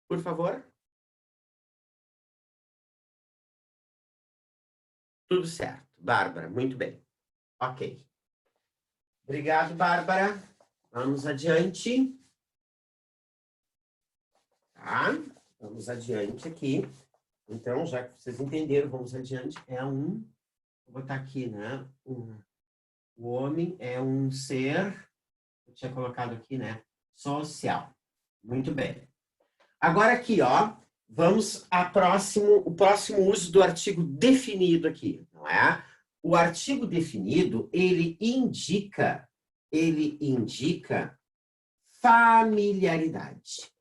Por favor. Tudo certo. Bárbara, muito bem. Ok. Obrigado, Bárbara. Vamos adiante. Tá? Vamos adiante aqui. Então, já que vocês entenderam, vamos adiante. É um Vou botar aqui, né? O homem é um ser, eu tinha colocado aqui, né? Social. Muito bem. Agora aqui, ó, vamos o próximo uso do artigo definido aqui, não é? O artigo definido, ele indica familiaridade.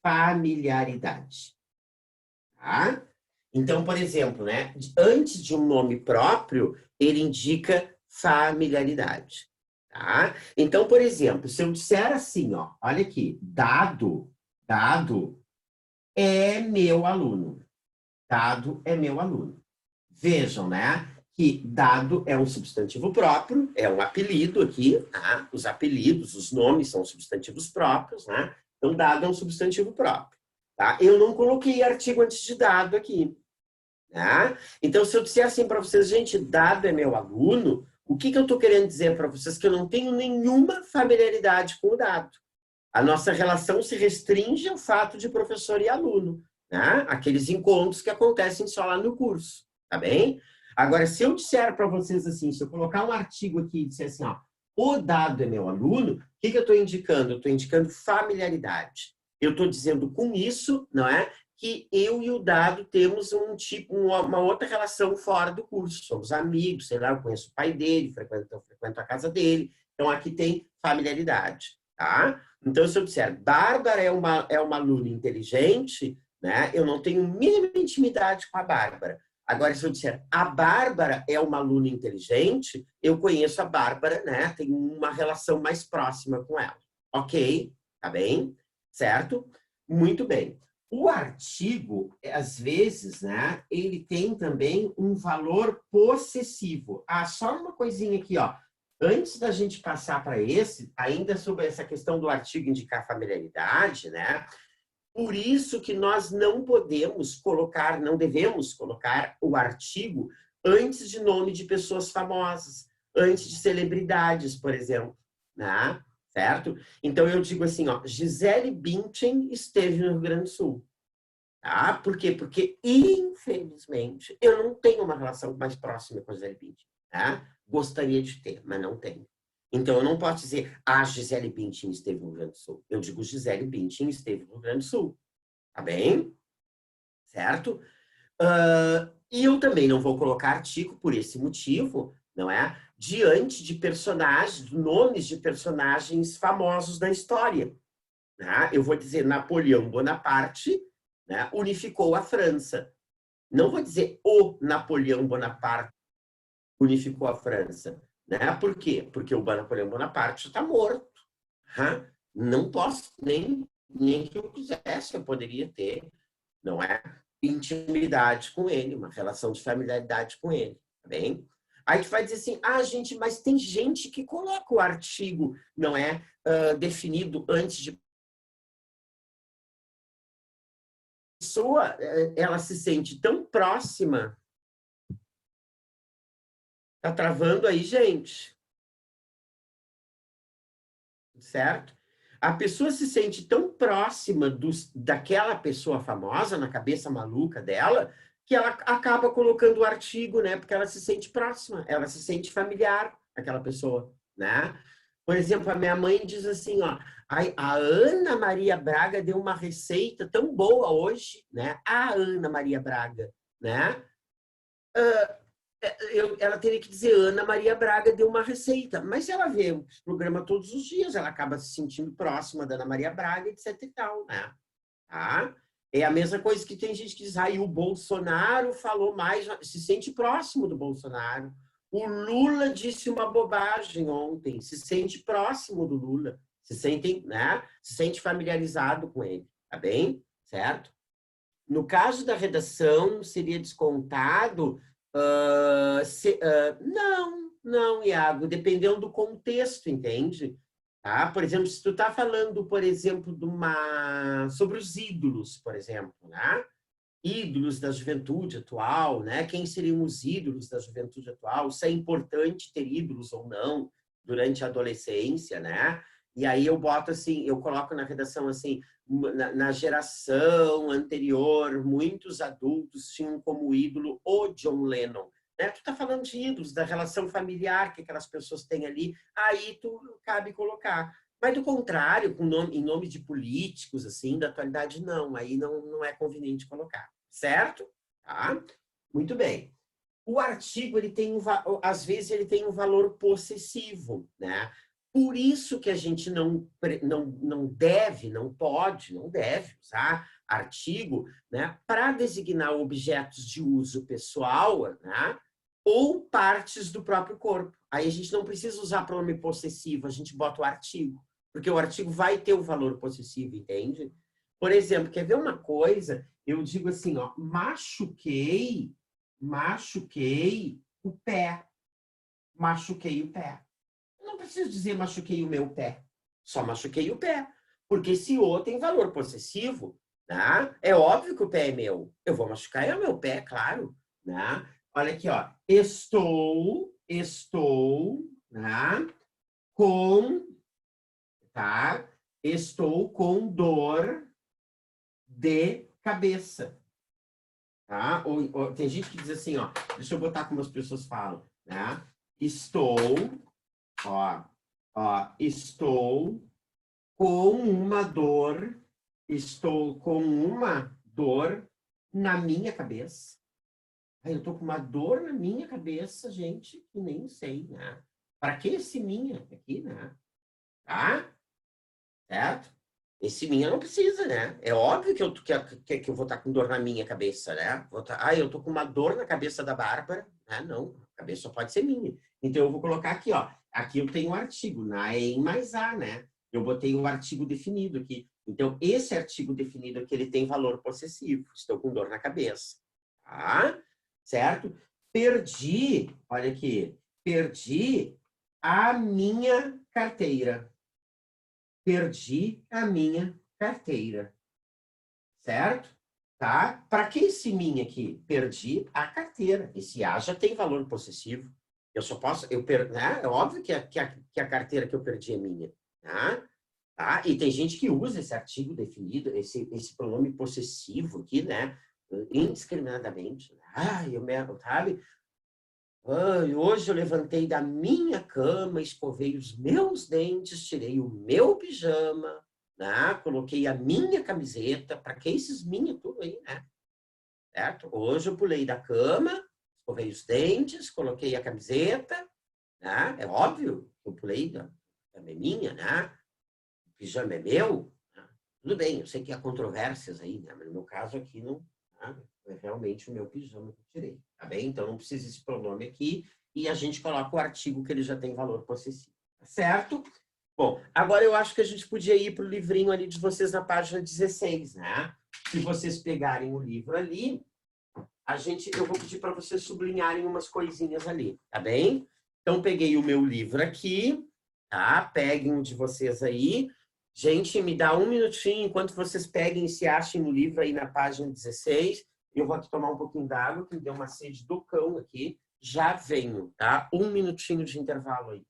Familiaridade. Tá? Então, por exemplo, né, antes de um nome próprio, ele indica familiaridade. Tá? Então, por exemplo, se eu disser assim, ó, olha aqui, dado é meu aluno. Dado é meu aluno. Vejam, né, que dado é um substantivo próprio, é um apelido aqui, tá? Os apelidos, os nomes são substantivos próprios, né? Então, dado é um substantivo próprio. Tá? Eu não coloquei artigo antes de dado aqui. Tá? Então, se eu disser assim para vocês, gente, dado é meu aluno, o que eu estou querendo dizer para vocês? Que eu não tenho nenhuma familiaridade com o dado. A nossa relação se restringe ao fato de professor e aluno, né? Aqueles encontros que acontecem só lá no curso, tá bem? Agora, se eu disser para vocês assim, se eu colocar um artigo aqui e disser assim, ó, o dado é meu aluno, o que eu estou indicando? Eu estou indicando familiaridade. Eu estou dizendo com isso, não é? Que eu e o dado temos uma outra relação fora do curso. Somos amigos, sei lá, eu conheço o pai dele, frequento a casa dele. Então, aqui tem familiaridade, tá? Então, se eu disser, Bárbara é uma aluna inteligente, né, eu não tenho mínima intimidade com a Bárbara. Agora, se eu disser, a Bárbara é uma aluna inteligente, eu conheço a Bárbara, né, tenho uma relação mais próxima com ela. Ok? Tá bem? Certo? Muito bem. O artigo, às vezes, né, ele tem também um valor possessivo. Ah, só uma coisinha aqui, ó. Antes da gente passar para esse, ainda sobre essa questão do artigo indicar familiaridade, né? Por isso que nós não podemos colocar, não devemos colocar o artigo antes de nome de pessoas famosas, antes de celebridades, por exemplo, né? Certo? Então eu digo assim, ó, Gisele Bündchen esteve no Rio Grande do Sul. Tá? Por quê? Porque, infelizmente, eu não tenho uma relação mais próxima com a Gisele Bündchen. Tá? Gostaria de ter, mas não tenho. Então, eu não posso dizer, a Gisele Bündchen esteve no Rio Grande do Sul. Eu digo, Gisele Bündchen esteve no Rio Grande do Sul. Tá bem? Certo? E eu também não vou colocar artigo por esse motivo, não é? Diante de personagens, nomes de personagens famosos da história. Né? Eu vou dizer Napoleão Bonaparte, né, unificou a França. Não vou dizer o Napoleão Bonaparte unificou a França. Né? Por quê? Porque o Napoleão Bonaparte está morto. Hein? Não posso, nem que eu quisesse, eu poderia ter, não é? Intimidade com ele, uma relação de familiaridade com ele. Tá bem? Aí tu vai dizer assim, ah, gente, mas tem gente que coloca o artigo, não é? Definido antes de pessoa, ela se sente tão próxima. Tá travando aí, gente? Certo? A pessoa se sente tão próxima daquela pessoa famosa, na cabeça maluca dela, que ela acaba colocando o artigo, né? Porque ela se sente próxima, ela se sente familiar, aquela pessoa, né? Por exemplo, a minha mãe diz assim, ó, a Ana Maria Braga deu uma receita tão boa hoje, né? A Ana Maria Braga, né? Ela teria que dizer Ana Maria Braga deu uma receita, mas se ela vê o programa todos os dias, ela acaba se sentindo próxima da Ana Maria Braga, etc e tal, né? Tá? É a mesma coisa que tem gente que diz, o Bolsonaro falou mais, se sente próximo do Bolsonaro. O Lula disse uma bobagem ontem, se sente próximo do Lula, se sente, né? Se sente familiarizado com ele, tá bem? Certo? No caso da redação, seria descontado. Não, Iago, dependendo do contexto, entende? Tá? Por exemplo, se tu está falando, por exemplo, sobre os ídolos, por exemplo, né? Ídolos da juventude atual, né? Quem seriam os ídolos da juventude atual? Se é importante ter ídolos ou não durante a adolescência, né? E aí eu boto assim, eu coloco na redação assim, na geração anterior, muitos adultos tinham como ídolo o John Lennon. né? Tu está falando de ídolos, da relação familiar que aquelas pessoas têm ali, aí tu cabe colocar. Mas, do contrário, em nome de políticos, assim, da atualidade, não. Aí não é conveniente colocar. Certo? Tá? Muito bem. O artigo, ele tem às vezes, ele tem um valor possessivo, né? Por isso que a gente não deve, não deve usar artigo, né, para designar objetos de uso pessoal, né, ou partes do próprio corpo. Aí a gente não precisa usar pronome possessivo, a gente bota o artigo, porque o artigo vai ter o valor possessivo, entende? Por exemplo, quer ver uma coisa? Eu digo assim, ó, machuquei o pé. Machuquei o pé. Eu não preciso dizer machuquei o meu pé. Só machuquei o pé. Porque esse o tem valor possessivo, tá? É óbvio que o pé é meu. Eu vou machucar é o meu pé, claro. Né? Olha aqui, ó. Estou, né? Com, tá? Estou com dor de cabeça. Tá? Tem gente que diz assim, ó, deixa eu botar como as pessoas falam, né? Estou, ó, estou com uma dor, estou com uma dor na minha cabeça. Aí eu tô com uma dor na minha cabeça, gente, que nem sei, né? Para que esse minha aqui, né? Tá? Certo? Esse minha não precisa, né? É óbvio que eu vou estar com dor na minha cabeça, né? Eu tô com uma dor na cabeça da Bárbara. Ah, não, a cabeça só pode ser minha. Então, eu vou colocar aqui, ó. Aqui eu tenho um artigo, na em mais a, né? Eu botei um artigo definido aqui. Então, esse artigo definido aqui, ele tem valor possessivo. Estou com dor na cabeça. Tá? Certo? Perdi, olha aqui, perdi a minha carteira. Perdi a minha carteira, certo? Tá? Para que esse minha aqui? Perdi a carteira. Esse a já tem valor possessivo. Eu só posso, né? É óbvio que a carteira que eu perdi é minha, tá? Tá? E tem gente que usa esse artigo definido, esse pronome possessivo aqui, né? Indiscriminadamente. Sabe? Hoje eu levantei da minha cama, escovei os meus dentes, tirei o meu pijama, né? Coloquei a minha camiseta. Para que esses minha tudo aí, né? Certo? Hoje eu pulei da cama, escovei os dentes, coloquei a camiseta, né? É óbvio que eu pulei da cama é minha, né? O pijama é meu. Né? Tudo bem, eu sei que há controvérsias aí, né? Mas no meu caso aqui não, né? É realmente o meu pijama que eu tirei, tá bem? Então não precisa esse pronome aqui e a gente coloca o artigo que ele já tem valor possessivo, tá certo? Bom, agora eu acho que a gente podia ir para o livrinho ali de vocês na página 16, né? Se vocês pegarem o livro ali, eu vou pedir para vocês sublinharem umas coisinhas ali, tá bem? Então, peguei o meu livro aqui, tá? Peguem um de vocês aí. Gente, me dá um minutinho enquanto vocês peguem e se achem no livro aí na página 16. Eu vou aqui tomar um pouquinho d'água, que me deu uma sede do cão aqui. Já venho, tá? Um minutinho de intervalo aí.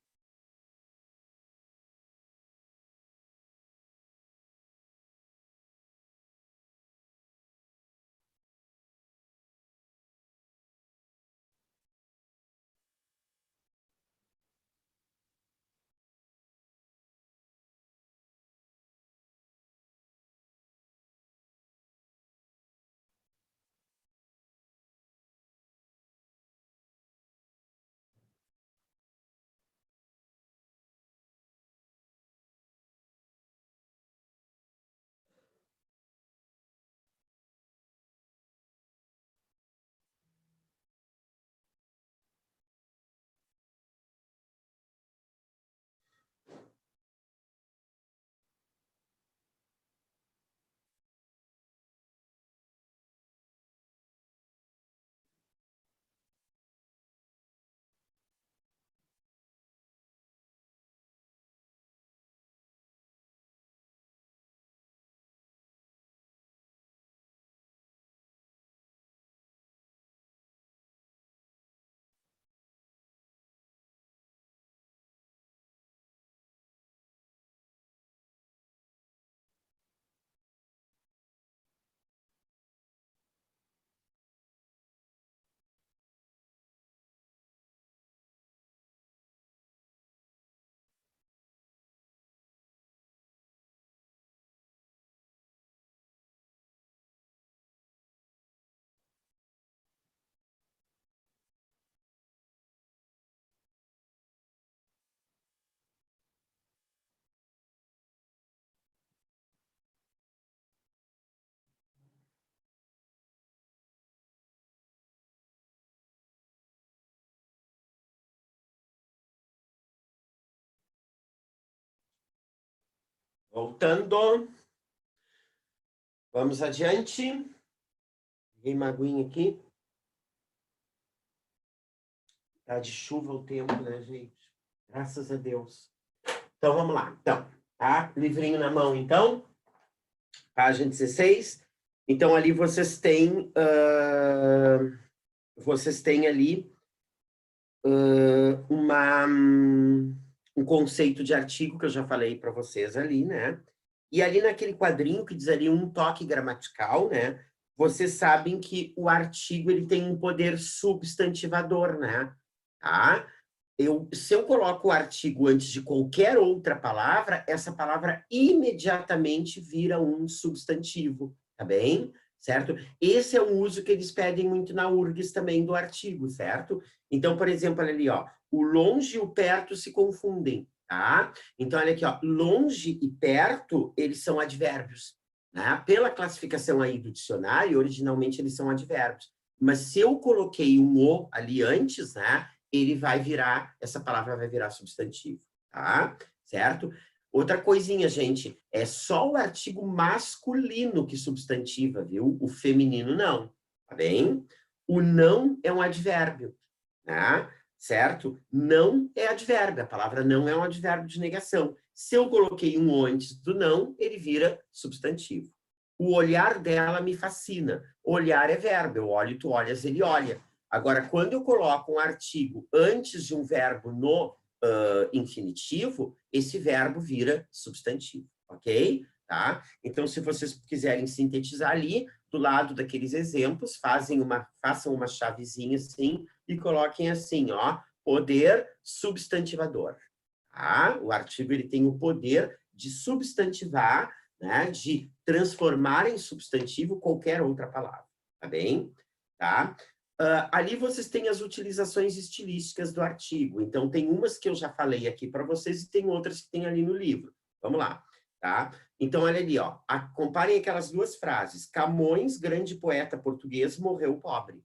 Voltando. Vamos adiante. Peguei uma aguinha aqui. Tá de chuva o tempo, né, gente? Graças a Deus. Então, vamos lá. Então, tá? Livrinho na mão, então. Página 16. Então, ali vocês têm... vocês têm ali um conceito de artigo que eu já falei para vocês ali, né? E ali naquele quadrinho que diz ali um toque gramatical, né? Vocês sabem que o artigo ele tem um poder substantivador, né? Tá? Se eu coloco o artigo antes de qualquer outra palavra, essa palavra imediatamente vira um substantivo, tá bem? Certo? Esse é um uso que eles pedem muito na URGS também do artigo, certo? Então, por exemplo, olha ali, ó, o longe e o perto se confundem, tá? Então, olha aqui, ó, longe e perto, eles são advérbios, né? Pela classificação aí do dicionário, originalmente eles são advérbios. Mas se eu coloquei um o ali antes, né? Ele vai virar, essa palavra vai virar substantivo, tá? Certo? Outra coisinha, gente, é só o artigo masculino que substantiva, viu? O feminino não, tá bem? O não é um advérbio, né? Certo? Não é advérbio, a palavra não é um advérbio de negação. Se eu coloquei um o antes do não, ele vira substantivo. O olhar dela me fascina. Olhar é verbo, eu olho, tu olhas, ele olha. Agora, quando eu coloco um artigo antes de um verbo no infinitivo, esse verbo vira substantivo, ok? Tá? Então, se vocês quiserem sintetizar ali, do lado daqueles exemplos, façam uma chavezinha assim e coloquem assim, ó, poder substantivador. Tá? O artigo ele tem o poder de substantivar, né, de transformar em substantivo qualquer outra palavra, tá bem? Tá? Ali vocês têm as utilizações estilísticas do artigo. Então, tem umas que eu já falei aqui para vocês e tem outras que tem ali no livro. Vamos lá, tá? Então, olha ali, ó. Comparem aquelas duas frases. Camões, grande poeta português, morreu pobre.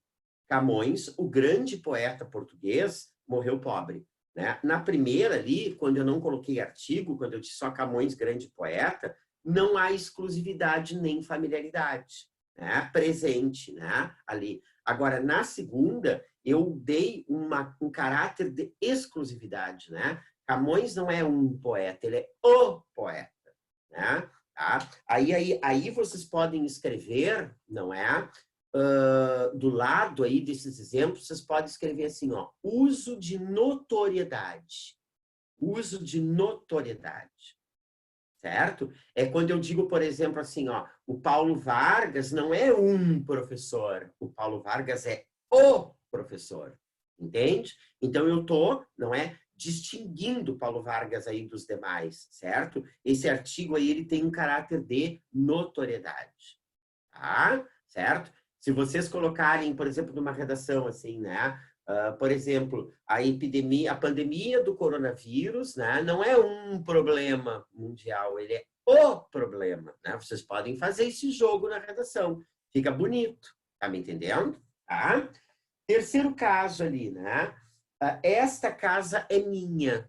Camões, o grande poeta português, morreu pobre. Né? Na primeira ali, quando eu não coloquei artigo, quando eu disse só Camões, grande poeta, não há exclusividade nem familiaridade, né? Presente, né? Ali. Agora, na segunda, eu dei um caráter de exclusividade, né? Camões não é um poeta, ele é o poeta, né? Tá? Aí vocês podem escrever, não é? Do lado aí desses exemplos, vocês podem escrever assim, ó, uso de notoriedade. Uso de notoriedade. Certo? É quando eu digo, por exemplo, assim, ó, o Paulo Vargas não é um professor, o Paulo Vargas é o professor, entende? Então eu tô, não é, distinguindo o Paulo Vargas aí dos demais, certo? Esse artigo aí ele tem um caráter de notoriedade, tá? Certo? Se vocês colocarem, por exemplo, numa redação assim, né? Por exemplo, a pandemia do coronavírus, né, não é um problema mundial, ele é o problema. Né? Vocês podem fazer esse jogo na redação. Fica bonito, tá me entendendo? Tá? Terceiro caso ali, né? Esta casa é minha.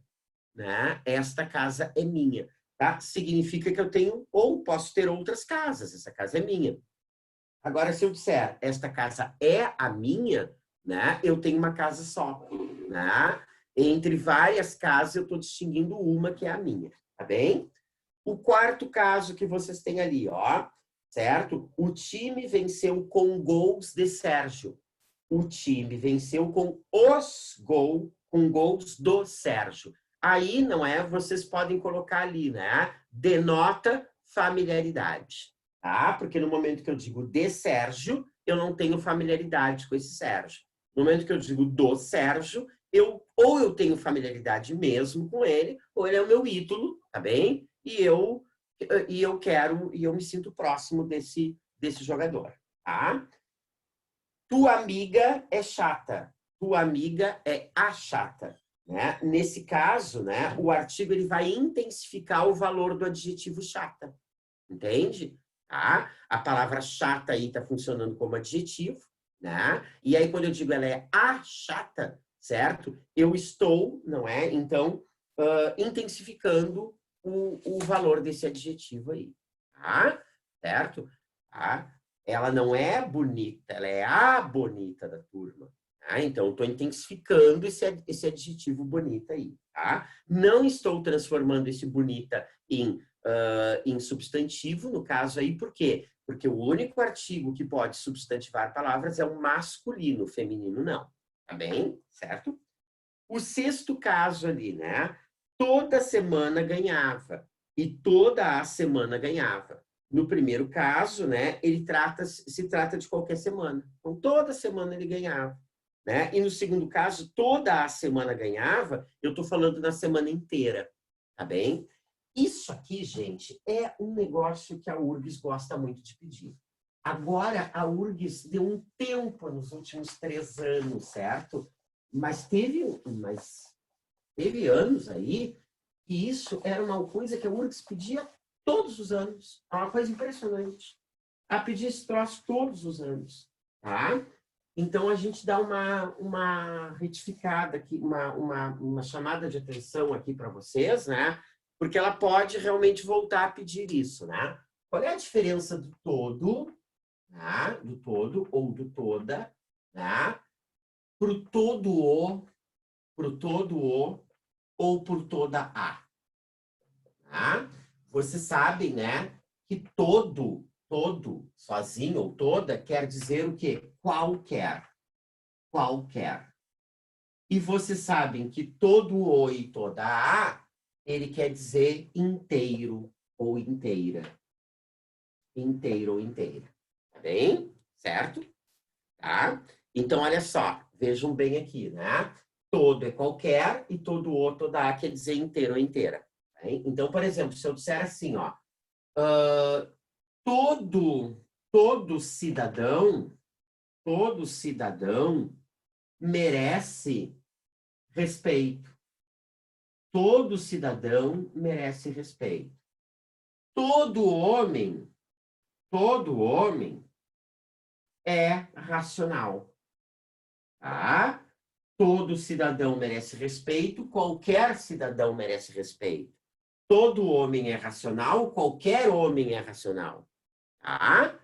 Né? Esta casa é minha. Tá? Significa que eu tenho, ou posso ter outras casas, essa casa é minha. Agora, se eu disser, esta casa é a minha, né? Eu tenho uma casa só, né? Entre várias casas, eu estou distinguindo uma que é a minha, tá bem? O quarto caso que vocês têm ali, ó, certo? O time venceu com gols de Sérgio. O time venceu com gols do Sérgio. Aí, não é? Vocês podem colocar ali, né? Denota familiaridade. Tá? Porque no momento que eu digo de Sérgio, eu não tenho familiaridade com esse Sérgio. No momento que eu digo do Sérgio, ou eu tenho familiaridade mesmo com ele, ou ele é o meu ídolo, tá bem? E eu me sinto próximo desse jogador, tá? Tua amiga é chata. Tua amiga é a chata. Né? Nesse caso, né, o artigo ele vai intensificar o valor do adjetivo chata. Entende? Tá? A palavra chata aí está funcionando como adjetivo, né? E aí, quando eu digo ela é a chata, certo? Eu estou, não é? Então, intensificando o valor desse adjetivo aí, tá? Certo? Tá? Ela não é bonita, ela é a bonita da turma. Tá? Então, eu estou intensificando esse adjetivo bonita aí. Tá? Não estou transformando esse bonita em substantivo, no caso aí, por quê? Porque o único artigo que pode substantivar palavras é o masculino, o feminino não. Tá bem? Certo? O sexto caso ali, né? Toda semana ganhava e toda a semana ganhava. No primeiro caso, né, se trata de qualquer semana. Então, toda semana ele ganhava. Né? E no segundo caso, toda a semana ganhava, eu estou falando na semana inteira. Tá bem? Isso aqui, gente, é um negócio que a URGS gosta muito de pedir. Agora, a URGS deu um tempo nos últimos 3 anos, certo? Mas teve anos aí que isso era uma coisa que a URGS pedia todos os anos. É uma coisa impressionante. Ela pedia esse troço todos os anos. Tá? Então, a gente dá uma retificada aqui, uma chamada de atenção aqui para vocês, né? Porque ela pode realmente voltar a pedir isso, né? Qual é a diferença do todo, tá? Do todo ou do toda, tá? Pro todo o ou por toda a. Tá? Vocês sabem, né, que todo, sozinho ou toda, quer dizer o quê? Qualquer. Qualquer. E vocês sabem que todo o e toda a, ele quer dizer inteiro ou inteira. Inteiro ou inteira. Tá bem? Certo? Tá? Então, olha só, vejam bem aqui, né? Todo é qualquer e todo o, toda a quer dizer inteiro ou inteira. Tá? Então, por exemplo, se eu disser assim, ó, todo cidadão merece respeito. Todo cidadão merece respeito. Todo homem é racional. Tá? Todo cidadão merece respeito, qualquer cidadão merece respeito. Todo homem é racional, qualquer homem é racional. Tá?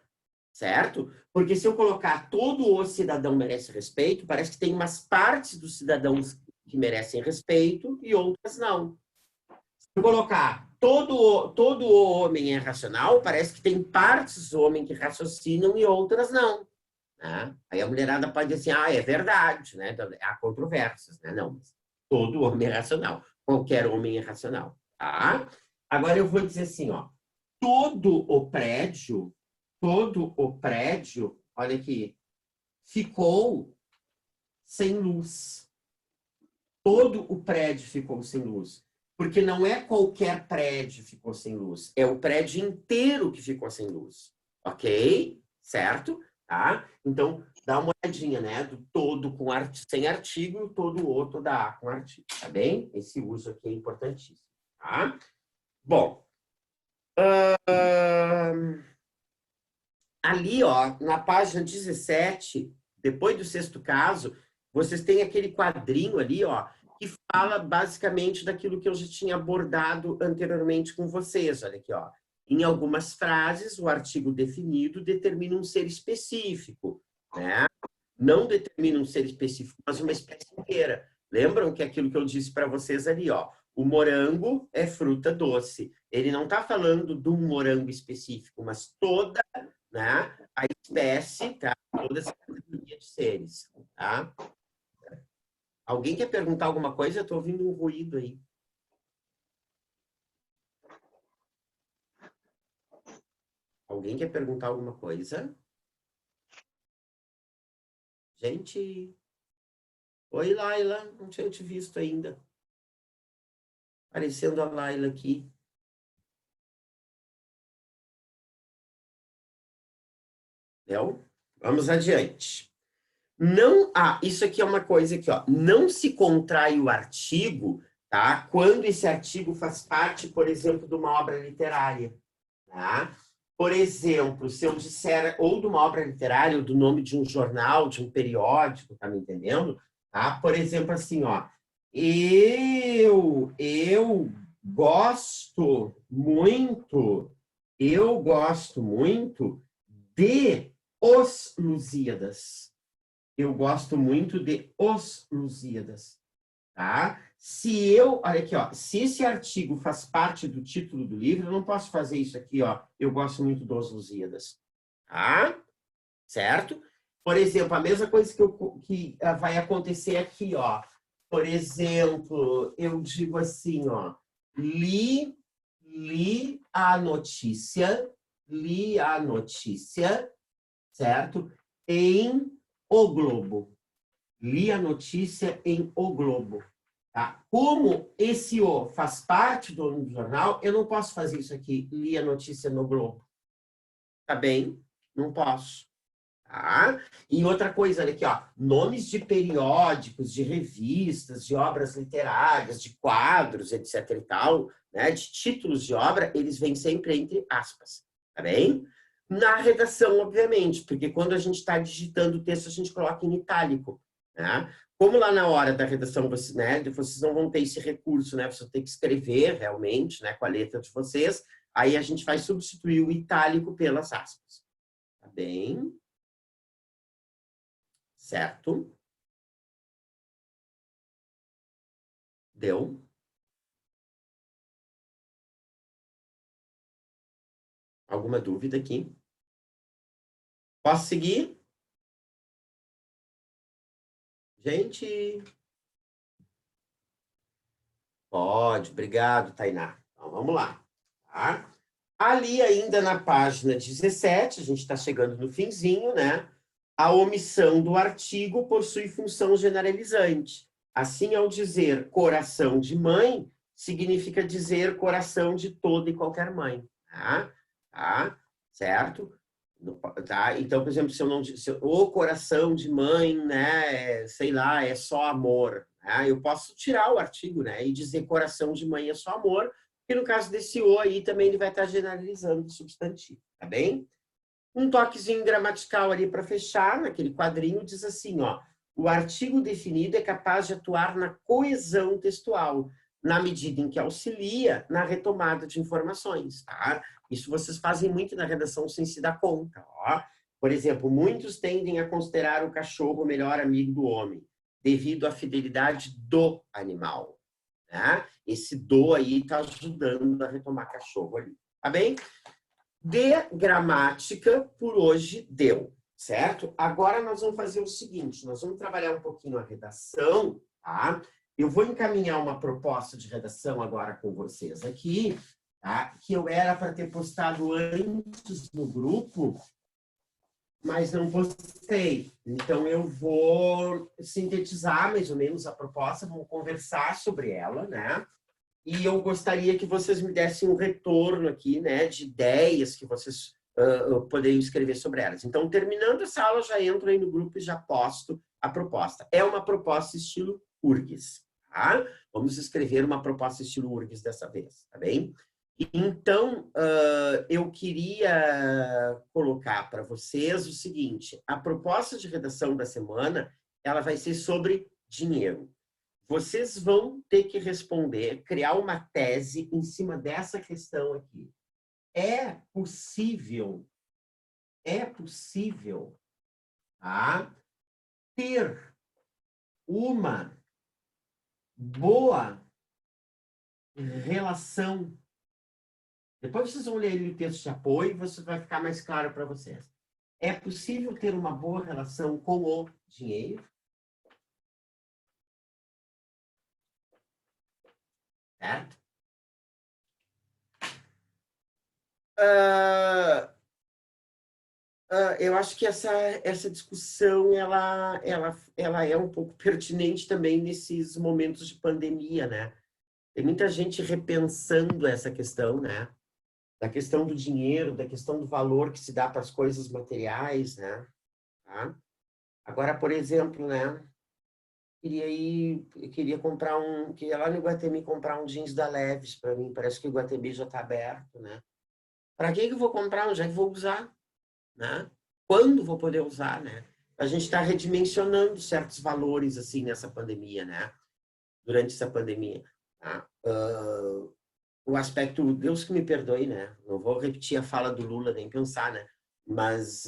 Certo? Porque se eu colocar todo o cidadão merece respeito, parece que tem umas partes dos cidadãos que merecem respeito e outras não. Se eu colocar todo o homem é racional, parece que tem partes do homem que raciocinam e outras não. Né? Aí a mulherada pode dizer assim, é verdade, né? Então, há controvérsias, né? Não, mas todo homem é racional, qualquer homem é racional. Tá? Agora eu vou dizer assim, ó, todo o prédio, olha aqui, ficou sem luz. Todo o prédio ficou sem luz. Porque não é qualquer prédio que ficou sem luz, é o prédio inteiro que ficou sem luz. Ok? Certo? Tá? Então, dá uma olhadinha, né? Do todo com sem artigo e o todo o, toda a com artigo. Tá bem? Esse uso aqui é importantíssimo. Tá? Bom. Ali, ó, na página 17, depois do sexto caso, vocês têm aquele quadrinho ali, ó, que fala basicamente daquilo que eu já tinha abordado anteriormente com vocês. Olha aqui, ó. Em algumas frases, o artigo definido determina um ser específico, né? Não determina um ser específico, mas uma espécie inteira. Lembram que aquilo que eu disse para vocês ali, ó, o morango é fruta doce. Ele não está falando de um morango específico, mas toda, né, a espécie, tá? Toda essa categoria de seres, tá? Alguém quer perguntar alguma coisa? Eu estou ouvindo um ruído aí. Alguém quer perguntar alguma coisa? Gente... Oi, Laila. Não tinha te visto ainda. Aparecendo a Laila aqui. Entendeu? Vamos adiante. Não, isso aqui é uma coisa aqui, ó. Não se contrai o artigo, tá? Quando esse artigo faz parte, por exemplo, de uma obra literária, tá? Por exemplo, se eu disser ou de uma obra literária, ou do nome de um jornal, de um periódico, tá me entendendo? Tá? Por exemplo, assim, ó. Eu eu gosto muito de Os Lusíadas. Eu gosto muito de Os Lusíadas, tá? Olha aqui, ó, se esse artigo faz parte do título do livro, eu não posso fazer isso aqui, ó, eu gosto muito dos Lusíadas, tá? Certo? Por exemplo, a mesma coisa que vai acontecer aqui, ó. Por exemplo, eu digo assim, ó, li a notícia, certo? Em O Globo. Li a notícia em O Globo. Tá? Como esse O faz parte do jornal, eu não posso fazer isso aqui, li a notícia no Globo. Tá bem? Não posso. Tá? E outra coisa, olha aqui, ó, nomes de periódicos, de revistas, de obras literárias, de quadros, etc. e tal, né, de títulos de obra, eles vêm sempre entre aspas, tá bem? Na redação, obviamente, porque quando a gente está digitando o texto, a gente coloca em itálico, né? Como lá na hora da redação, vocês não vão ter esse recurso, né? Você tem que escrever realmente, né, com a letra de vocês, aí a gente vai substituir o itálico pelas aspas, tá bem? Certo? Deu? Alguma dúvida aqui? Posso seguir? Gente? Pode, obrigado, Tainá. Então, vamos lá. Tá? Ali ainda na página 17, a gente está chegando no finzinho, né? A omissão do artigo possui função generalizante. Assim, ao dizer coração de mãe, significa dizer coração de toda e qualquer mãe. Tá? Certo? Tá? Então, por exemplo, o coração de mãe, né, sei lá, é só amor, né? Eu posso tirar o artigo, né, e dizer coração de mãe é só amor, porque no caso desse o aí também ele vai estar generalizando o substantivo, tá bem? Um toquezinho gramatical ali para fechar, naquele quadrinho, diz assim, ó, o artigo definido é capaz de atuar na coesão textual, na medida em que auxilia na retomada de informações, tá? Isso vocês fazem muito na redação sem se dar conta, ó. Por exemplo, muitos tendem a considerar o cachorro o melhor amigo do homem, devido à fidelidade do animal, né? Esse do aí está ajudando a retomar cachorro ali, tá bem? De gramática, por hoje, deu, certo? Agora nós vamos fazer o seguinte, nós vamos trabalhar um pouquinho a redação, tá? Eu vou encaminhar uma proposta de redação agora com vocês aqui, tá? Que eu era para ter postado antes no grupo, mas não postei. Então, eu vou sintetizar mais ou menos a proposta, vamos conversar sobre ela, né? E eu gostaria que vocês me dessem um retorno aqui, né, de ideias que vocês poderiam escrever sobre elas. Então, terminando essa aula, já entro aí no grupo e já posto a proposta. É uma proposta estilo URGS, tá? Vamos escrever uma proposta estilo URGS dessa vez, tá bem? Então, eu queria colocar para vocês o seguinte, a proposta de redação da semana, ela vai ser sobre dinheiro. Vocês vão ter que responder, criar uma tese em cima dessa questão aqui. É possível, tá, ter uma boa relação. Depois vocês vão ler o texto de apoio e você vai ficar mais claro para vocês. É possível ter uma boa relação com o dinheiro? Certo? Eu acho que essa discussão ela é um pouco pertinente também nesses momentos de pandemia, né? Tem muita gente repensando essa questão, né? Da questão do dinheiro, da questão do valor que se dá para as coisas materiais, né? Tá? Agora, por exemplo, né? Queria lá no Iguatemi comprar um jeans da Levi's para mim. Parece que o Iguatemi já está aberto, né? Para que eu vou comprar? Onde é que vou usar? Né? Quando vou poder usar, né? A gente está redimensionando certos valores assim nessa pandemia, né? Durante essa pandemia. Tá? o aspecto, Deus que me perdoe, né? Não vou repetir a fala do Lula, nem pensar, né? Mas,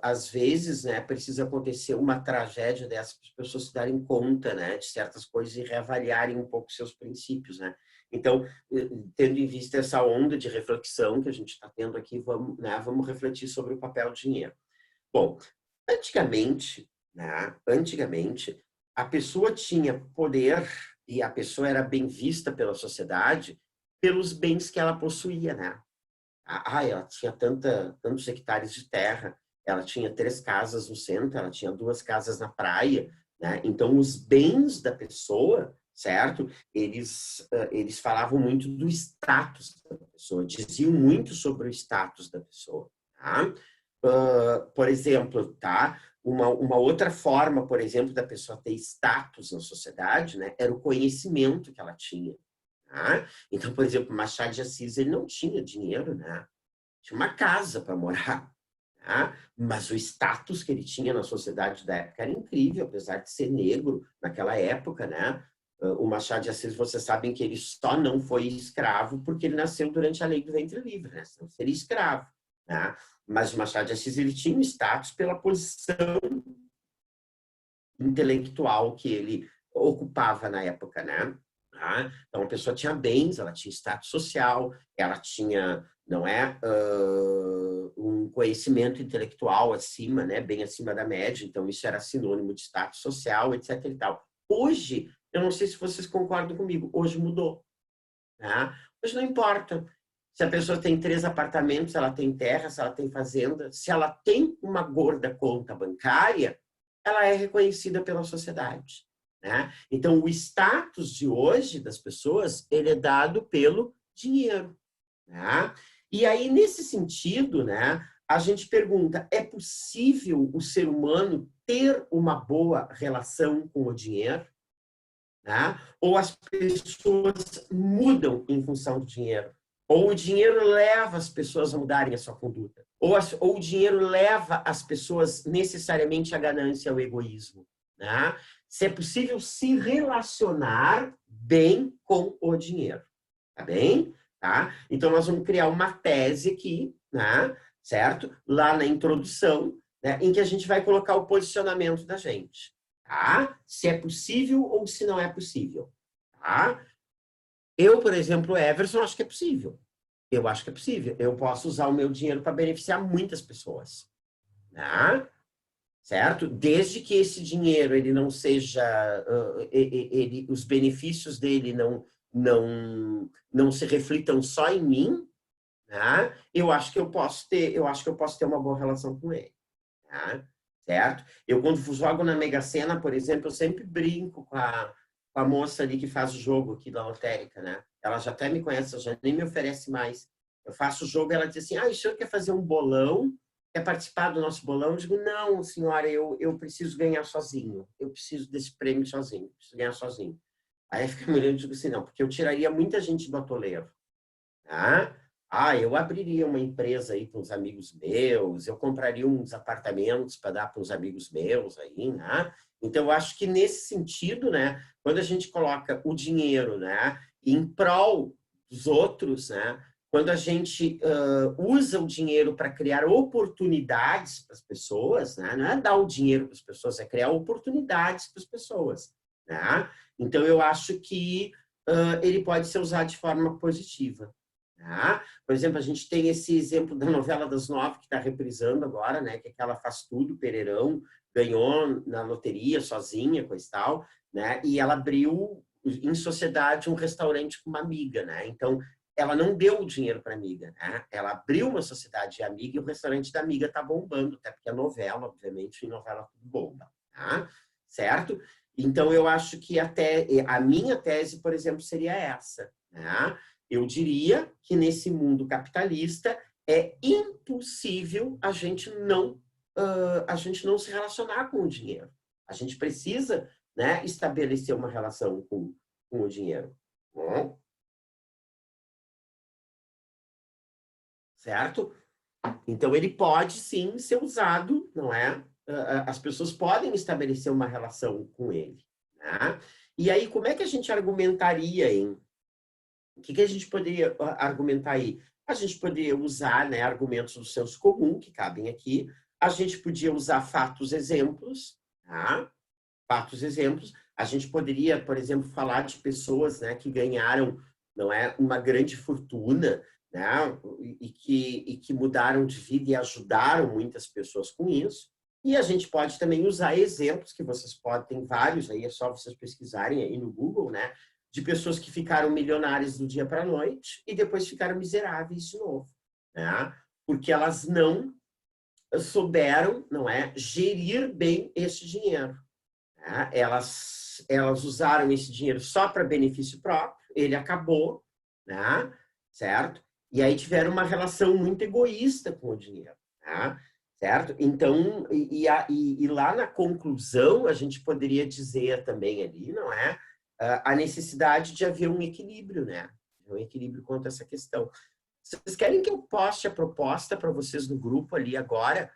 às vezes, né, precisa acontecer uma tragédia dessa para as pessoas se darem conta, né, de certas coisas e reavaliarem um pouco seus princípios, né? Então, tendo em vista essa onda de reflexão que a gente está tendo aqui, vamos, né, vamos refletir sobre o papel do dinheiro. Bom, antigamente, né, antigamente, a pessoa tinha poder e a pessoa era bem vista pela sociedade pelos bens que ela possuía, né? Ela tinha tantos hectares de terra, ela tinha 3 casas no centro, ela tinha 2 casas na praia, né? Então, os bens da pessoa, certo? Eles falavam muito do status da pessoa, diziam muito sobre o status da pessoa, tá? Por exemplo, tá? Uma outra forma, por exemplo, da pessoa ter status na sociedade, né, era o conhecimento que ela tinha. Tá? Então, por exemplo, Machado de Assis, ele não tinha dinheiro, né? Tinha uma casa para morar, tá? Mas o status que ele tinha na sociedade da época era incrível, apesar de ser negro naquela época, né? O Machado de Assis, vocês sabem que ele só não foi escravo porque ele nasceu durante a lei do ventre livre, né? Senão seria escravo, né? Mas o Machado de Assis, ele tinha um status pela posição intelectual que ele ocupava na época, né? Tá? Então, a pessoa tinha bens, ela tinha status social, ela tinha, não é, um conhecimento intelectual acima, né? Bem acima da média, então isso era sinônimo de status social, etc. e tal. Hoje, eu não sei se vocês concordam comigo, hoje mudou. Tá? Hoje não importa se a pessoa tem 3 apartamentos, se ela tem terra, se ela tem fazenda, se ela tem uma gorda conta bancária, ela é reconhecida pela sociedade, né? Então, o status de hoje das pessoas, ele é dado pelo dinheiro, né? E aí, nesse sentido, né, a gente pergunta, é possível o ser humano ter uma boa relação com o dinheiro? Né? Ou as pessoas mudam em função do dinheiro? Ou o dinheiro leva as pessoas a mudarem a sua conduta? Ou o dinheiro leva as pessoas necessariamente à ganância, ao egoísmo? Né? Se é possível se relacionar bem com o dinheiro. Tá bem? Tá? Então, nós vamos criar uma tese aqui, né? Certo? Lá na introdução, né? Em que a gente vai colocar o posicionamento da gente. Tá? Se é possível ou se não é possível. Tá? Eu, por exemplo, Everson, acho que é possível. Eu acho que é possível. Eu posso usar o meu dinheiro para beneficiar muitas pessoas. Né? Certo? Desde que esse dinheiro ele não seja, os benefícios dele não se reflitam só em mim, né? Eu acho que eu posso ter uma boa relação com ele, né? Certo? Eu quando jogo na Mega Sena, por exemplo, eu sempre brinco com a moça ali que faz o jogo aqui da lotérica, né? Ela já até me conhece, ela já nem me oferece mais. Eu faço o jogo, ela diz assim: o senhor quer fazer um bolão? Quer participar do nosso bolão? Eu digo: não, senhora, eu preciso ganhar sozinho. Eu preciso desse prêmio sozinho, preciso ganhar sozinho. Aí fica me olhando e digo assim: não, porque eu tiraria muita gente do atoleiro. Tá? Eu abriria uma empresa aí para uns amigos meus, eu compraria uns apartamentos para dar para uns amigos meus aí, né? Então, eu acho que nesse sentido, né, quando a gente coloca o dinheiro, né, em prol dos outros, né, quando a gente usa o dinheiro para criar oportunidades para as pessoas, né, não é dar o dinheiro para as pessoas, é criar oportunidades para as pessoas, né? Então, eu acho que ele pode ser usado de forma positiva. Tá? Por exemplo, a gente tem esse exemplo da novela das 9 que está reprisando agora, né? Que é aquela Faz Tudo, Pereirão, ganhou na loteria sozinha, coisa e tal, né? E ela abriu em sociedade um restaurante com uma amiga, né? Então, ela não deu o dinheiro para a amiga, né? Ela abriu uma sociedade de amiga e o restaurante da amiga está bombando, até porque a novela, obviamente, em novela tudo bomba, tá? Certo? Então, eu acho que até a minha tese, por exemplo, seria essa, né? Eu diria que nesse mundo capitalista é impossível a gente não se relacionar com o dinheiro. A gente precisa, né, estabelecer uma relação com o dinheiro. Bom, certo? Então, ele pode, sim, ser usado, não é? As pessoas podem estabelecer uma relação com ele. Né? E aí, como é que a gente argumentaria, hein? O que a gente poderia argumentar aí? A gente poderia usar, né, argumentos do senso comum, que cabem aqui. A gente podia usar fatos exemplos, tá? Fatos exemplos. A gente poderia, por exemplo, falar de pessoas, né, que ganharam, não é, uma grande fortuna, né, e que mudaram de vida e ajudaram muitas pessoas com isso. E a gente pode também usar exemplos que vocês podem, tem vários aí, é só vocês pesquisarem aí no Google, né, de pessoas que ficaram milionárias do dia para a noite e depois ficaram miseráveis de novo, né? Porque elas não souberam, não é, gerir bem esse dinheiro. Né? Elas usaram esse dinheiro só para benefício próprio, ele acabou, né? Certo? E aí tiveram uma relação muito egoísta com o dinheiro, né? Certo? Então, e lá na conclusão, a gente poderia dizer também ali, não é? A necessidade de haver um equilíbrio, né? Um equilíbrio quanto a essa questão. Vocês querem que eu poste a proposta para vocês no grupo ali agora,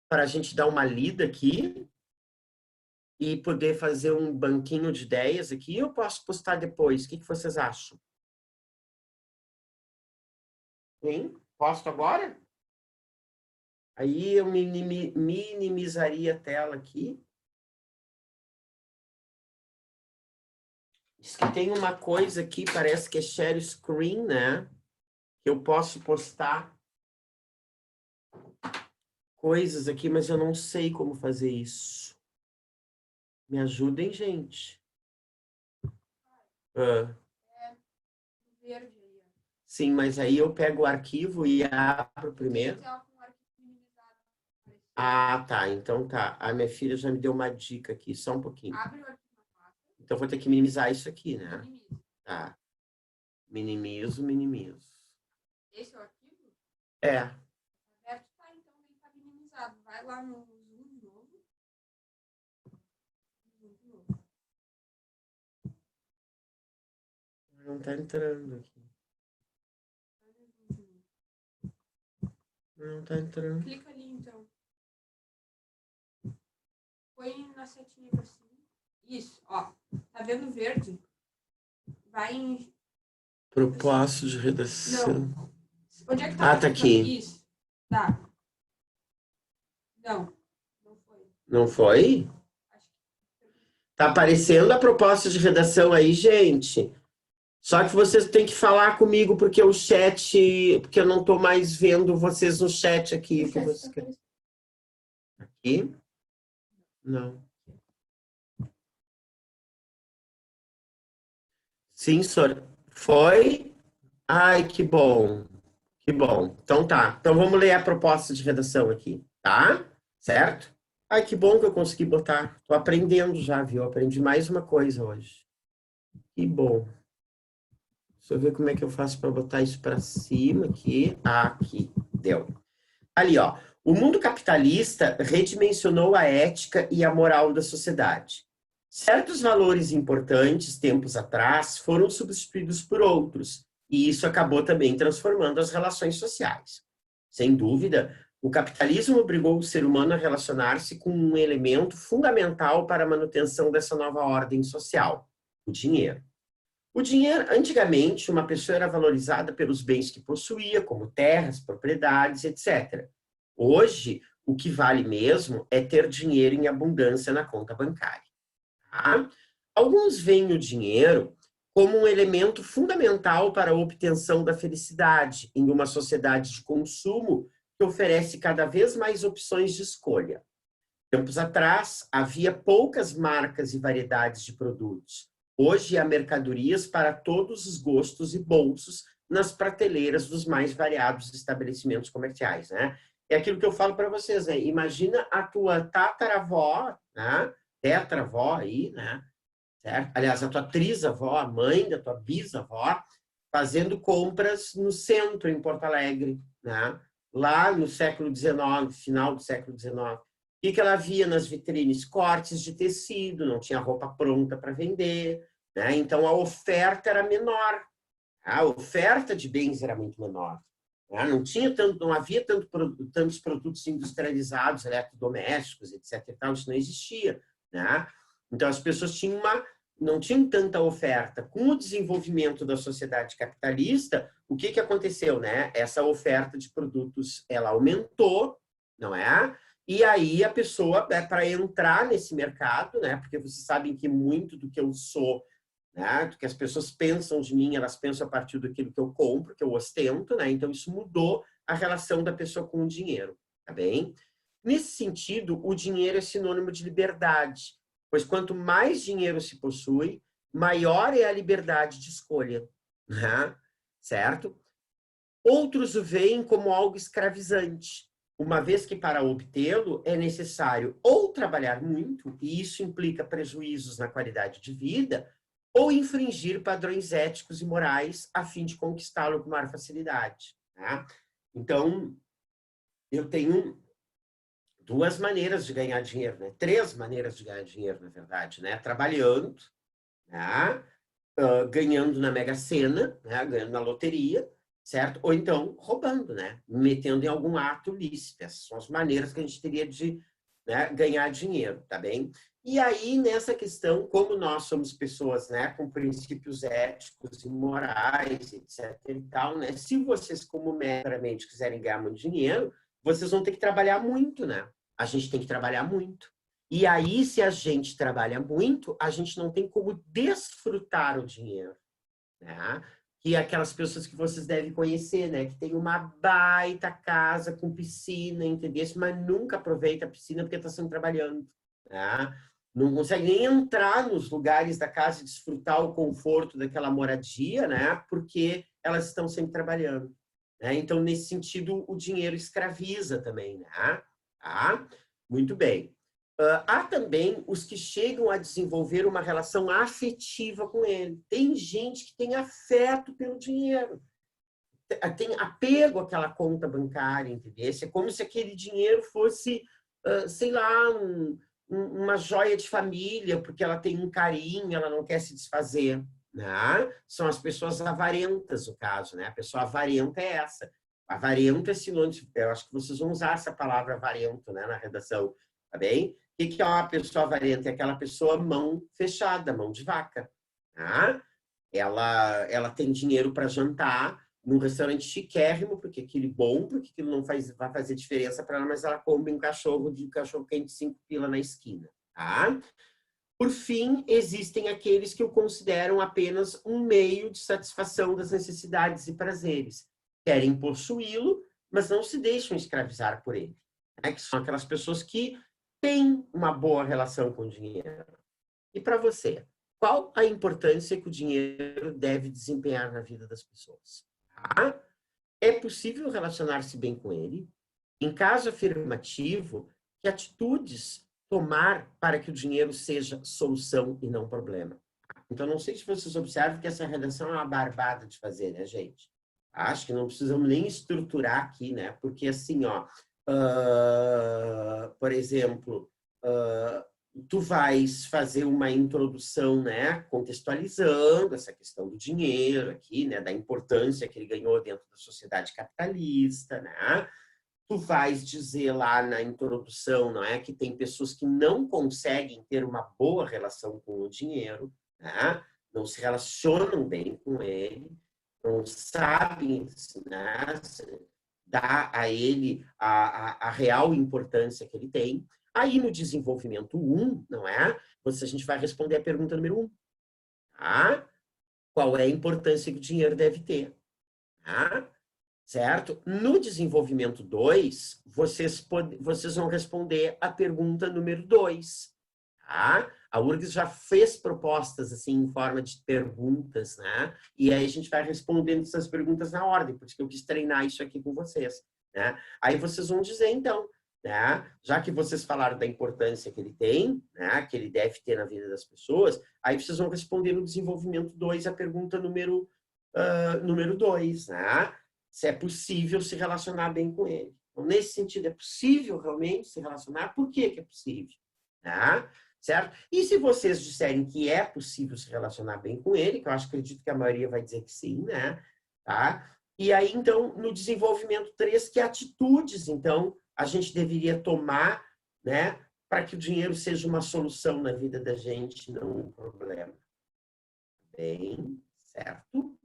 para a gente dar uma lida aqui e poder fazer um banquinho de ideias aqui, ou eu posso postar depois? O que vocês acham? Hein? Posto agora? Aí eu minimizaria a tela aqui. Diz que tem uma coisa aqui, parece que é share screen, né? Que eu posso postar coisas aqui, mas eu não sei como fazer isso. Me ajudem, gente. Sim, mas aí eu pego o arquivo e abro primeiro. Ah, tá. Então tá. A minha filha já me deu uma dica aqui, só um pouquinho. Abre o arquivo na pasta. Então vou ter que minimizar isso aqui, né? Minimiza. Tá. Minimizo. Esse é o arquivo? É. Aberto, tá, então ele tá minimizado. Vai lá no Zoom de novo. Não tá entrando aqui. Não tá entrando. Clica ali, então. Põe na setinha pra cima. Isso, ó. Tá vendo verde? Vai em... Propósito de redação. Não. Onde é que tá? Ah, tá aqui. Isso. Tá. Não. Não foi. Não foi? Tá aparecendo a proposta de redação aí, gente. Só que vocês têm que falar comigo, porque o chat... Porque eu não tô mais vendo vocês no chat aqui. O que vocês querem? Aqui? Não. Sim, senhor. Foi? Ai, que bom. Que bom. Então tá. Então vamos ler a proposta de redação aqui, tá? Certo? Ai, que bom que eu consegui botar. Tô aprendendo já, viu? Aprendi mais uma coisa hoje. Que bom. Deixa eu ver como é que eu faço para botar isso para cima aqui. Aqui. Deu. Ali, ó. O mundo capitalista redimensionou a ética e a moral da sociedade. Certos valores importantes, tempos atrás, foram substituídos por outros, e isso acabou também transformando as relações sociais. Sem dúvida, o capitalismo obrigou o ser humano a relacionar-se com um elemento fundamental para a manutenção dessa nova ordem social, o dinheiro. O dinheiro, antigamente, uma pessoa era valorizada pelos bens que possuía, como terras, propriedades, etc. Hoje, o que vale mesmo é ter dinheiro em abundância na conta bancária. Tá? Alguns veem o dinheiro como um elemento fundamental para a obtenção da felicidade em uma sociedade de consumo que oferece cada vez mais opções de escolha. Tempos atrás, havia poucas marcas e variedades de produtos. Hoje, há mercadorias para todos os gostos e bolsos nas prateleiras dos mais variados estabelecimentos comerciais, né? É aquilo que eu falo para vocês, né? Imagina a tua tataravó, né? Tetravó aí, né? Certo? Aliás, a tua trisavó, a mãe da tua bisavó, fazendo compras no centro, em Porto Alegre, né? Lá no século XIX, final do século XIX. O que ela via nas vitrines? Cortes de tecido, não tinha roupa pronta para vender, né? Então a oferta era menor, a oferta de bens era muito menor, né? Não havia tantos produtos industrializados, eletrodomésticos, etc. E tal, isso não existia, né? Então as pessoas tinham não tinham tanta oferta. Com o desenvolvimento da sociedade capitalista, o que aconteceu, né? Essa oferta de produtos, ela aumentou, não é? E aí a pessoa, para entrar nesse mercado, né? Porque vocês sabem que muito do que eu sou, né? Do que as pessoas pensam de mim, elas pensam a partir daquilo que eu compro, que eu ostento, né? Então isso mudou a relação da pessoa com o dinheiro, tá bem? Nesse sentido, o dinheiro é sinônimo de liberdade, pois quanto mais dinheiro se possui, maior é a liberdade de escolha, né? Certo? Outros o veem como algo escravizante, uma vez que para obtê-lo é necessário ou trabalhar muito, e isso implica prejuízos na qualidade de vida, ou infringir padrões éticos e morais a fim de conquistá-lo com maior facilidade. Né? Então, eu tenho duas maneiras de ganhar dinheiro, né? Três maneiras de ganhar dinheiro, na verdade, né? Trabalhando, né? Ganhando na Mega Sena, né? Ganhando na loteria, certo? Ou então roubando, né? Metendo em algum ato lícito. Essas são as maneiras que a gente teria de, né, ganhar dinheiro, tá bem? E aí, nessa questão, como nós somos pessoas, né, com princípios éticos e morais, etc e tal, né? Se vocês, como meramente, quiserem ganhar muito dinheiro, vocês vão ter que trabalhar muito, né? A gente tem que trabalhar muito. E aí, se a gente trabalha muito, a gente não tem como desfrutar o dinheiro, né? Que é aquelas pessoas que vocês devem conhecer, né? Que tem uma baita casa com piscina, entendeu? Mas nunca aproveita a piscina porque está sempre trabalhando, né? Não consegue nem entrar nos lugares da casa e desfrutar o conforto daquela moradia, né? Porque elas estão sempre trabalhando, né? Então, nesse sentido, o dinheiro escraviza também, né? Tá? Muito bem. Há também os que chegam a desenvolver uma relação afetiva com ele. Tem gente que tem afeto pelo dinheiro, tem apego àquela conta bancária, entendeu? É como se aquele dinheiro fosse, sei lá, uma joia de família, porque ela tem um carinho, ela não quer se desfazer. Né? São as pessoas avarentas, no caso, né? A pessoa avarenta é essa. Avarento é sinônimo, eu acho que vocês vão usar essa palavra avarento, né, na redação, tá bem? O que é uma pessoa avarenta? É aquela pessoa mão fechada, mão de vaca. Tá? Ela tem dinheiro para jantar num restaurante chiquérrimo, porque aquele bom, porque aquilo não vai fazer diferença para ela, mas ela come um cachorro quente 5 pila na esquina. Tá? Por fim, existem aqueles que o consideram apenas um meio de satisfação das necessidades e prazeres. Querem possuí-lo, mas não se deixam escravizar por ele. Né? Que são aquelas pessoas que têm uma boa relação com o dinheiro. E para você, qual a importância que o dinheiro deve desempenhar na vida das pessoas? Tá? É possível relacionar-se bem com ele? Em caso afirmativo, que atitudes tomar para que o dinheiro seja solução e não problema? Então, não sei se vocês observam que essa redação é uma barbada de fazer, né, gente? Acho que não precisamos nem estruturar aqui, né? Porque, assim, ó, por exemplo, tu vais fazer uma introdução, né, contextualizando essa questão do dinheiro aqui, né, da importância que ele ganhou dentro da sociedade capitalista, né? Tu vais dizer lá na introdução, não é, que tem pessoas que não conseguem ter uma boa relação com o dinheiro, né? Não se relacionam bem com ele, não sabem, né, dar a ele a real importância que ele tem. Aí no desenvolvimento 1, não é? A gente vai responder a pergunta número 1. Tá? Qual é a importância que o dinheiro deve ter? Tá? Certo? No desenvolvimento 2, vocês vão responder a pergunta número 2. Tá? A URGS já fez propostas assim em forma de perguntas, né? E aí a gente vai respondendo essas perguntas na ordem, porque eu quis treinar isso aqui com vocês, né? Aí vocês vão dizer então, né? Já que vocês falaram da importância que ele tem, né? Que ele deve ter na vida das pessoas, aí vocês vão responder no desenvolvimento 2 a pergunta número 2, né? Se é possível se relacionar bem com ele. Então, nesse sentido, é possível realmente se relacionar? Por que é possível? Tá? Certo? E se vocês disserem que é possível se relacionar bem com ele, que eu acredito que a maioria vai dizer que sim, né? Tá? E aí, então, no desenvolvimento 3, que atitudes, então, a gente deveria tomar, né, para que o dinheiro seja uma solução na vida da gente, não um problema. Bem, certo?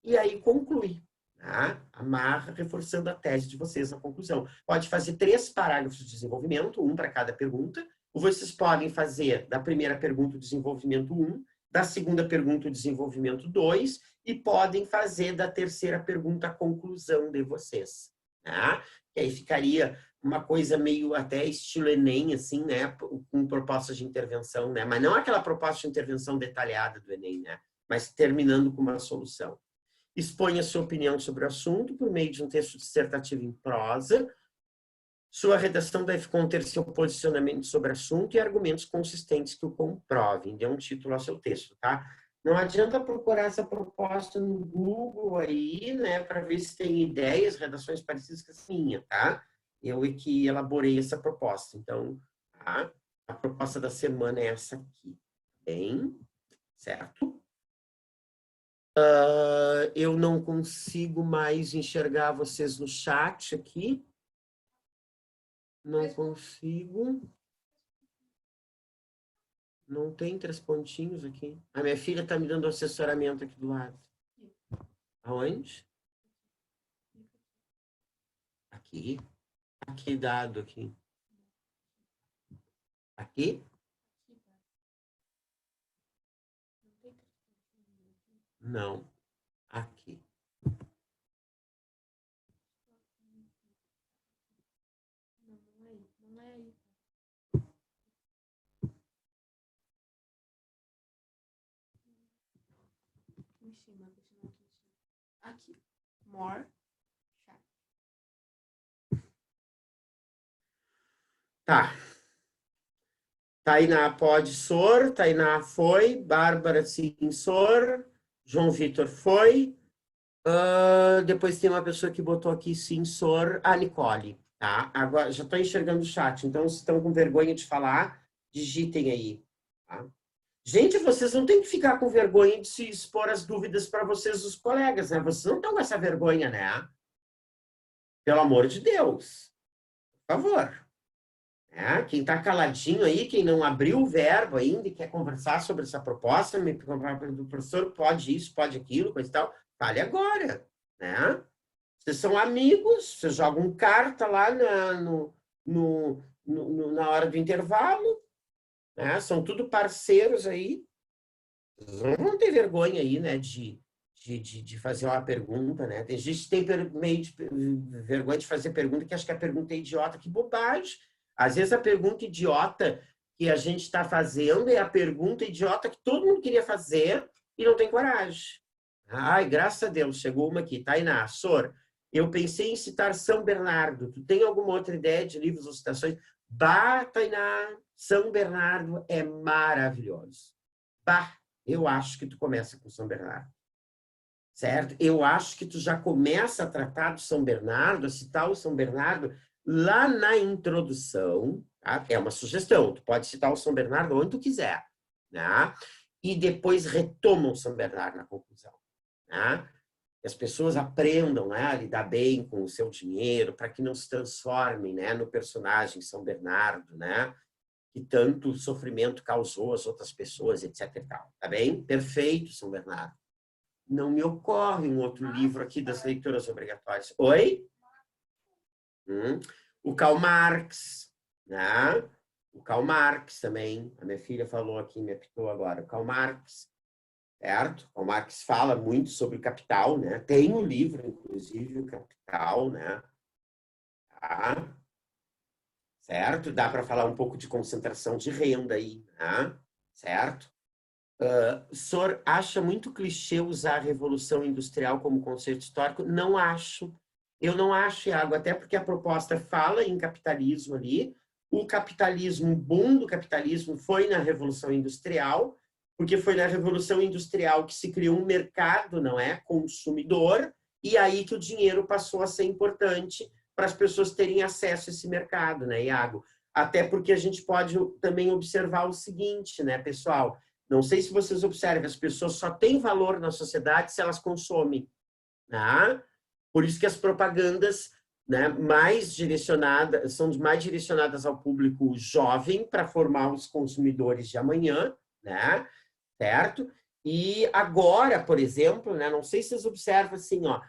E aí conclui, tá? Amarra, reforçando a tese de vocês na conclusão. Pode fazer 3 parágrafos de desenvolvimento, um para cada pergunta. Ou vocês podem fazer da primeira pergunta o desenvolvimento 1, da segunda pergunta o desenvolvimento 2, e podem fazer da terceira pergunta a conclusão de vocês. Tá? E aí ficaria uma coisa meio até estilo Enem, assim, né? Com propostas de intervenção, né? Mas não aquela proposta de intervenção detalhada do Enem, né? Mas terminando com uma solução. Expõe a sua opinião sobre o assunto por meio de um texto dissertativo em prosa. Sua redação deve conter seu posicionamento sobre o assunto e argumentos consistentes que o comprovem. Dê um título ao seu texto, tá? Não adianta procurar essa proposta no Google aí, né, para ver se tem ideias, redações parecidas com a minha, tá? Eu é que elaborei essa proposta. Então, tá? A proposta da semana é essa aqui. Bem, certo? Eu não consigo mais enxergar vocês no chat aqui. Não consigo. Não tem 3 pontinhos aqui. A minha filha está me dando assessoramento aqui do lado. Aonde? Aqui. Aqui, dado aqui. Aqui? Não. Aqui. Não é aí. Em cima, aqui. Aqui. More. Chat. Tá. Tainá pode sor, Tainá foi, Bárbara sim sor, João Vitor foi. Depois tem uma pessoa que botou aqui sim sor, a Nicole. Tá? Agora, já estou enxergando o chat, então se estão com vergonha de falar, digitem aí. Tá? Gente, vocês não têm que ficar com vergonha de se expor as dúvidas para vocês, os colegas, né? Vocês não estão com essa vergonha, né? Pelo amor de Deus. Por favor. Quem está caladinho aí, quem não abriu o verbo ainda e quer conversar sobre essa proposta, o professor pode isso, pode aquilo, coisa e tal, fale agora, né? Vocês são amigos, vocês jogam carta lá na hora do intervalo, né? São tudo parceiros aí. Vocês não vão ter vergonha aí, né, de fazer uma pergunta, né? Tem gente que tem meio de vergonha de fazer pergunta que acha que a pergunta é idiota, que bobagem. Às vezes a pergunta idiota que a gente está fazendo é a pergunta idiota que todo mundo queria fazer e não tem coragem. Ai, graças a Deus, chegou uma aqui. Tainá, Sor, eu pensei em citar São Bernardo. Tu tem alguma outra ideia de livros ou citações? Bah, Tainá, São Bernardo é maravilhoso. Bah, eu acho que tu começa com São Bernardo. Certo? Eu acho que tu já começa a tratar do São Bernardo, a citar o São Bernardo lá na introdução, tá? É uma sugestão, tu pode citar o São Bernardo onde tu quiser, né? E depois retoma o São Bernardo na conclusão, né? Que as pessoas aprendam, né, a lidar bem com o seu dinheiro, para que não se transformem, né, no personagem São Bernardo, né? Que tanto sofrimento causou às outras pessoas, etc. e tal. Tá bem? Perfeito, São Bernardo. Não me ocorre um outro livro aqui das leituras obrigatórias. Oi? O Karl Marx, né? O Karl Marx também. A minha filha falou aqui, me apitou agora. O Karl Marx, certo? O Karl Marx fala muito sobre o capital, né? Tem um livro, inclusive, o Capital, né? Tá? Certo? Dá para falar um pouco de concentração de renda aí, né? Certo? O senhor acha muito clichê usar a Revolução Industrial como conceito histórico? Não acho. Eu não acho, Iago, até porque a proposta fala em capitalismo ali. O capitalismo, o boom do capitalismo foi na Revolução Industrial, porque foi na Revolução Industrial que se criou um mercado, não é? Consumidor, e aí que o dinheiro passou a ser importante para as pessoas terem acesso a esse mercado, né, Iago? Até porque a gente pode também observar o seguinte, né, pessoal? Não sei se vocês observam, as pessoas só têm valor na sociedade se elas consomem. Né? Por isso que as propagandas, né, são mais direcionadas ao público jovem para formar os consumidores de amanhã, né? Certo? E agora, por exemplo, né, não sei se vocês observam assim, ó,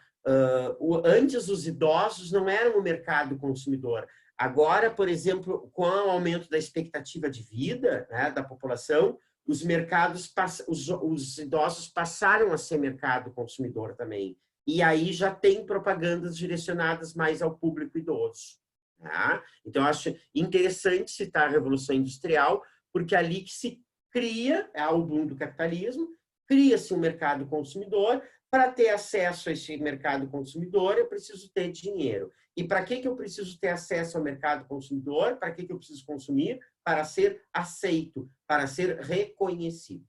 antes os idosos não eram o mercado consumidor. Agora, por exemplo, com o aumento da expectativa de vida, né, da população, os mercados, os idosos passaram a ser mercado consumidor também. E aí já tem propagandas direcionadas mais ao público idoso. Tá? Então, eu acho interessante citar a Revolução Industrial, porque é ali que se cria, é o boom do capitalismo, cria-se um mercado consumidor. Para ter acesso a esse mercado consumidor, eu preciso ter dinheiro. E para que eu preciso ter acesso ao mercado consumidor? Para que eu preciso consumir? Para ser aceito, para ser reconhecido.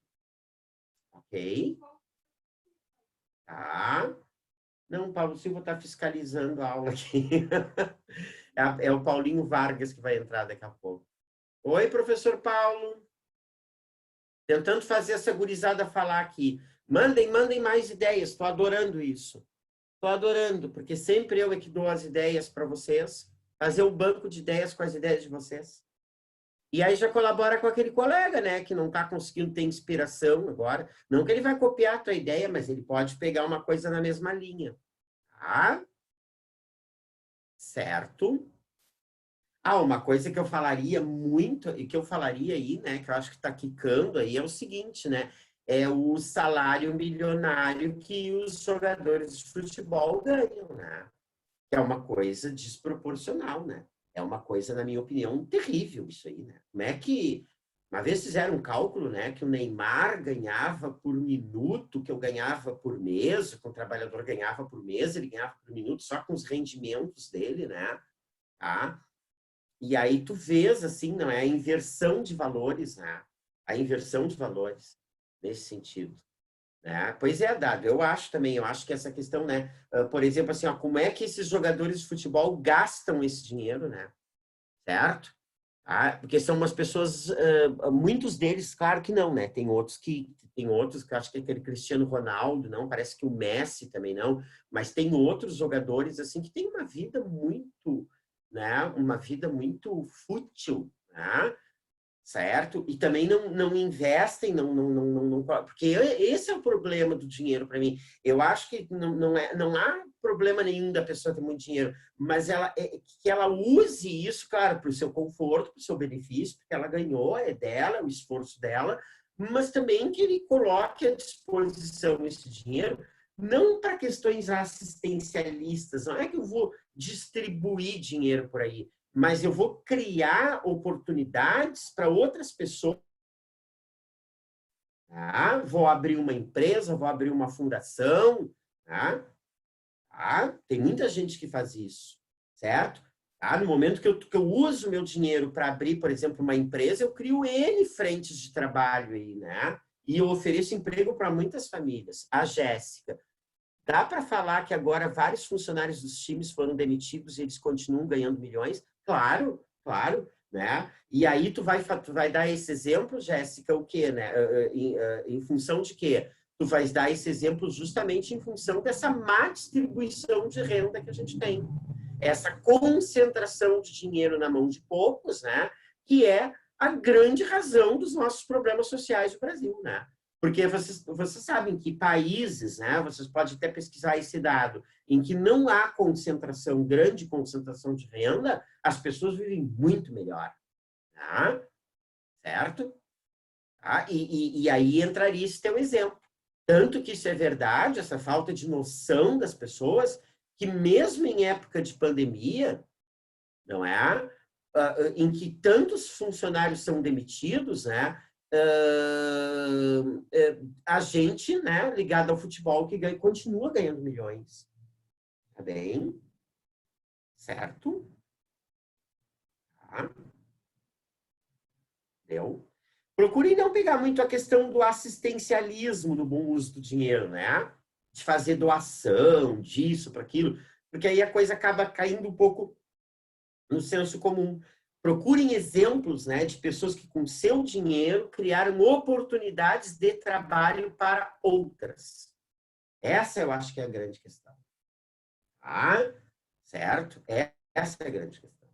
Ok? Tá? Não, Paulo Silva está fiscalizando a aula aqui. É o Paulinho Vargas que vai entrar daqui a pouco. Oi, professor Paulo. Tentando fazer essa gurizada falar aqui. Mandem mais ideias. Estou adorando isso. Estou adorando, porque sempre eu é que dou as ideias para vocês. Fazer o banco de ideias com as ideias de vocês. E aí já colabora com aquele colega, né, que não está conseguindo ter inspiração agora. Não que ele vai copiar a tua ideia, mas ele pode pegar uma coisa na mesma linha. Tá? Certo? Ah, uma coisa que eu falaria muito, e que eu falaria aí, né, que eu acho que está quicando aí, é o seguinte, né? É o salário milionário que os jogadores de futebol ganham, né? Que é uma coisa desproporcional, né? É uma coisa, na minha opinião, terrível isso aí, né? Como é que... Uma vez fizeram um cálculo, né, que o Neymar ganhava por minuto, que eu ganhava por mês, que o trabalhador ganhava por mês, ele ganhava por minuto, só com os rendimentos dele, né? Tá? E aí tu vês, assim, não é a inversão de valores, né? A inversão de valores, nesse sentido. Né? Pois é, Dado, eu acho também, eu acho que essa questão, né? Por exemplo, assim, ó, como é que esses jogadores de futebol gastam esse dinheiro, né? Certo? Ah, porque são umas pessoas, muitos deles, claro que não, né? Tem outros que acho que é aquele Cristiano Ronaldo, não, parece que o Messi também não, mas tem outros jogadores assim que têm uma vida muito, né? Uma vida muito fútil, né? Certo? E também não investem, porque esse é o problema do dinheiro para mim. Eu acho que não há problema nenhum da pessoa ter muito dinheiro, mas que ela use isso, claro, para o seu conforto, para o seu benefício, porque ela ganhou, é dela, é o esforço dela, mas também que ele coloque à disposição esse dinheiro, não para questões assistencialistas, não é que eu vou distribuir dinheiro por aí, mas eu vou criar oportunidades para outras pessoas. Tá? Vou abrir uma empresa, vou abrir uma fundação. Tá? Tá? Tem muita gente que faz isso, certo? Tá? No momento que eu uso o meu dinheiro para abrir, por exemplo, uma empresa, eu crio N frentes de trabalho aí, né? E eu ofereço emprego para muitas famílias. A Jéssica. Dá para falar que agora vários funcionários dos times foram demitidos e eles continuam ganhando milhões? Claro, claro, né? E aí tu vai dar esse exemplo, Jéssica, o quê, né? Em função de quê? Tu vais dar esse exemplo justamente em função dessa má distribuição de renda que a gente tem. Essa concentração de dinheiro na mão de poucos, né? Que é a grande razão dos nossos problemas sociais do Brasil, né? Porque vocês sabem que países, né, vocês podem até pesquisar esse dado, em que não há concentração, grande concentração de renda, as pessoas vivem muito melhor. Tá? Certo? Tá? E aí entraria esse teu exemplo. Tanto que isso é verdade, essa falta de noção das pessoas, que mesmo em época de pandemia, não é? Em que tantos funcionários são demitidos, né? A gente, né, ligado ao futebol, que continua ganhando milhões. Tá bem? Certo? Tá? Deu? Procure não pegar muito a questão do assistencialismo, do bom uso do dinheiro, né? De fazer doação, disso, para aquilo, porque aí a coisa acaba caindo um pouco no senso comum. Procurem exemplos, né, de pessoas que, com seu dinheiro, criaram oportunidades de trabalho para outras. Essa eu acho que é a grande questão. Tá? Certo? Essa é a grande questão.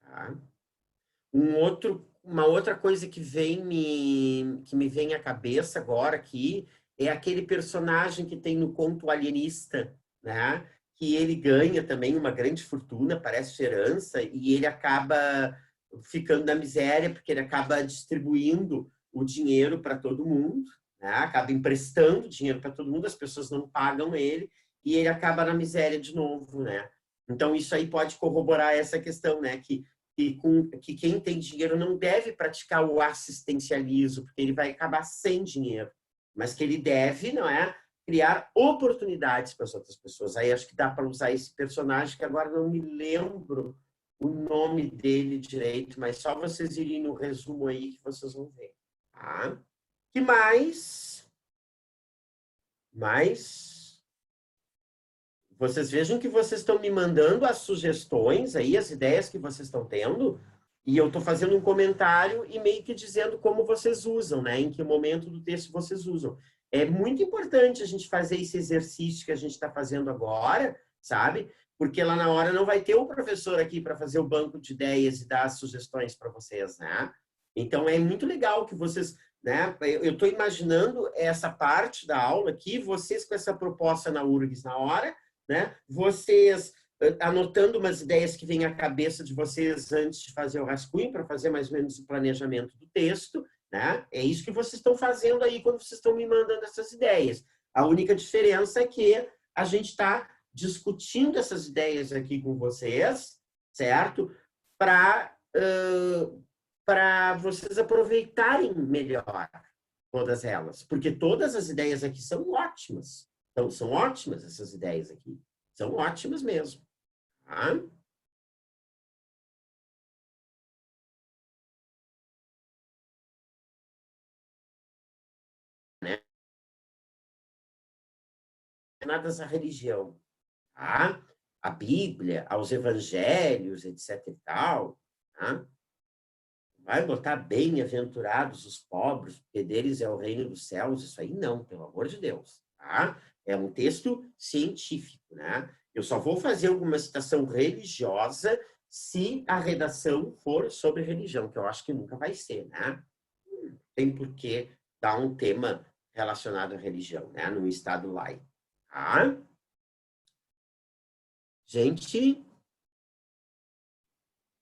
Tá? Um outro uma outra coisa que me vem à cabeça agora aqui é aquele personagem que tem no conto O Alienista, né? Que ele ganha também uma grande fortuna, parece herança, e ele acaba ficando na miséria, porque ele acaba distribuindo o dinheiro para todo mundo, né? Acaba emprestando dinheiro para todo mundo, as pessoas não pagam ele, e ele acaba na miséria de novo, né? Então, isso aí pode corroborar essa questão, né? Que quem tem dinheiro não deve praticar o assistencialismo, porque ele vai acabar sem dinheiro, mas que ele deve, não é, criar oportunidades para as outras pessoas. Aí acho que dá para usar esse personagem, que agora não me lembro o nome dele direito, mas só vocês irem no resumo aí que vocês vão ver. Tá? Que mais? Vocês vejam que vocês estão me mandando as sugestões aí, as ideias que vocês estão tendo, e eu estou fazendo um comentário e meio que dizendo como vocês usam, né? Em que momento do texto vocês usam. É muito importante a gente fazer esse exercício que a gente está fazendo agora, sabe? Porque lá na hora não vai ter o professor aqui para fazer o banco de ideias e dar as sugestões para vocês, né? Então é muito legal que vocês, né? Eu estou imaginando essa parte da aula aqui, vocês com essa proposta na URGS na hora, né? Vocês anotando umas ideias que vêm à cabeça de vocês antes de fazer o rascunho, para fazer mais ou menos o planejamento do texto, né? É isso que vocês estão fazendo aí quando vocês estão me mandando essas ideias. A única diferença é que a gente está discutindo essas ideias aqui com vocês, certo? Para vocês aproveitarem melhor todas elas, porque todas as ideias aqui são ótimas. Então, são ótimas essas ideias aqui. São ótimas mesmo. Tá? Né? Nada dessa religião. Tá? A Bíblia, aos evangelhos, etc e tal. Tá? Vai botar bem-aventurados os pobres, porque deles é o reino dos céus. Isso aí não, pelo amor de Deus. Tá? É um texto científico, né? Eu só vou fazer alguma citação religiosa se a redação for sobre religião, que eu acho que nunca vai ser, né? Tem por que dar um tema relacionado à religião, né? Num estado laico. Tá? Gente,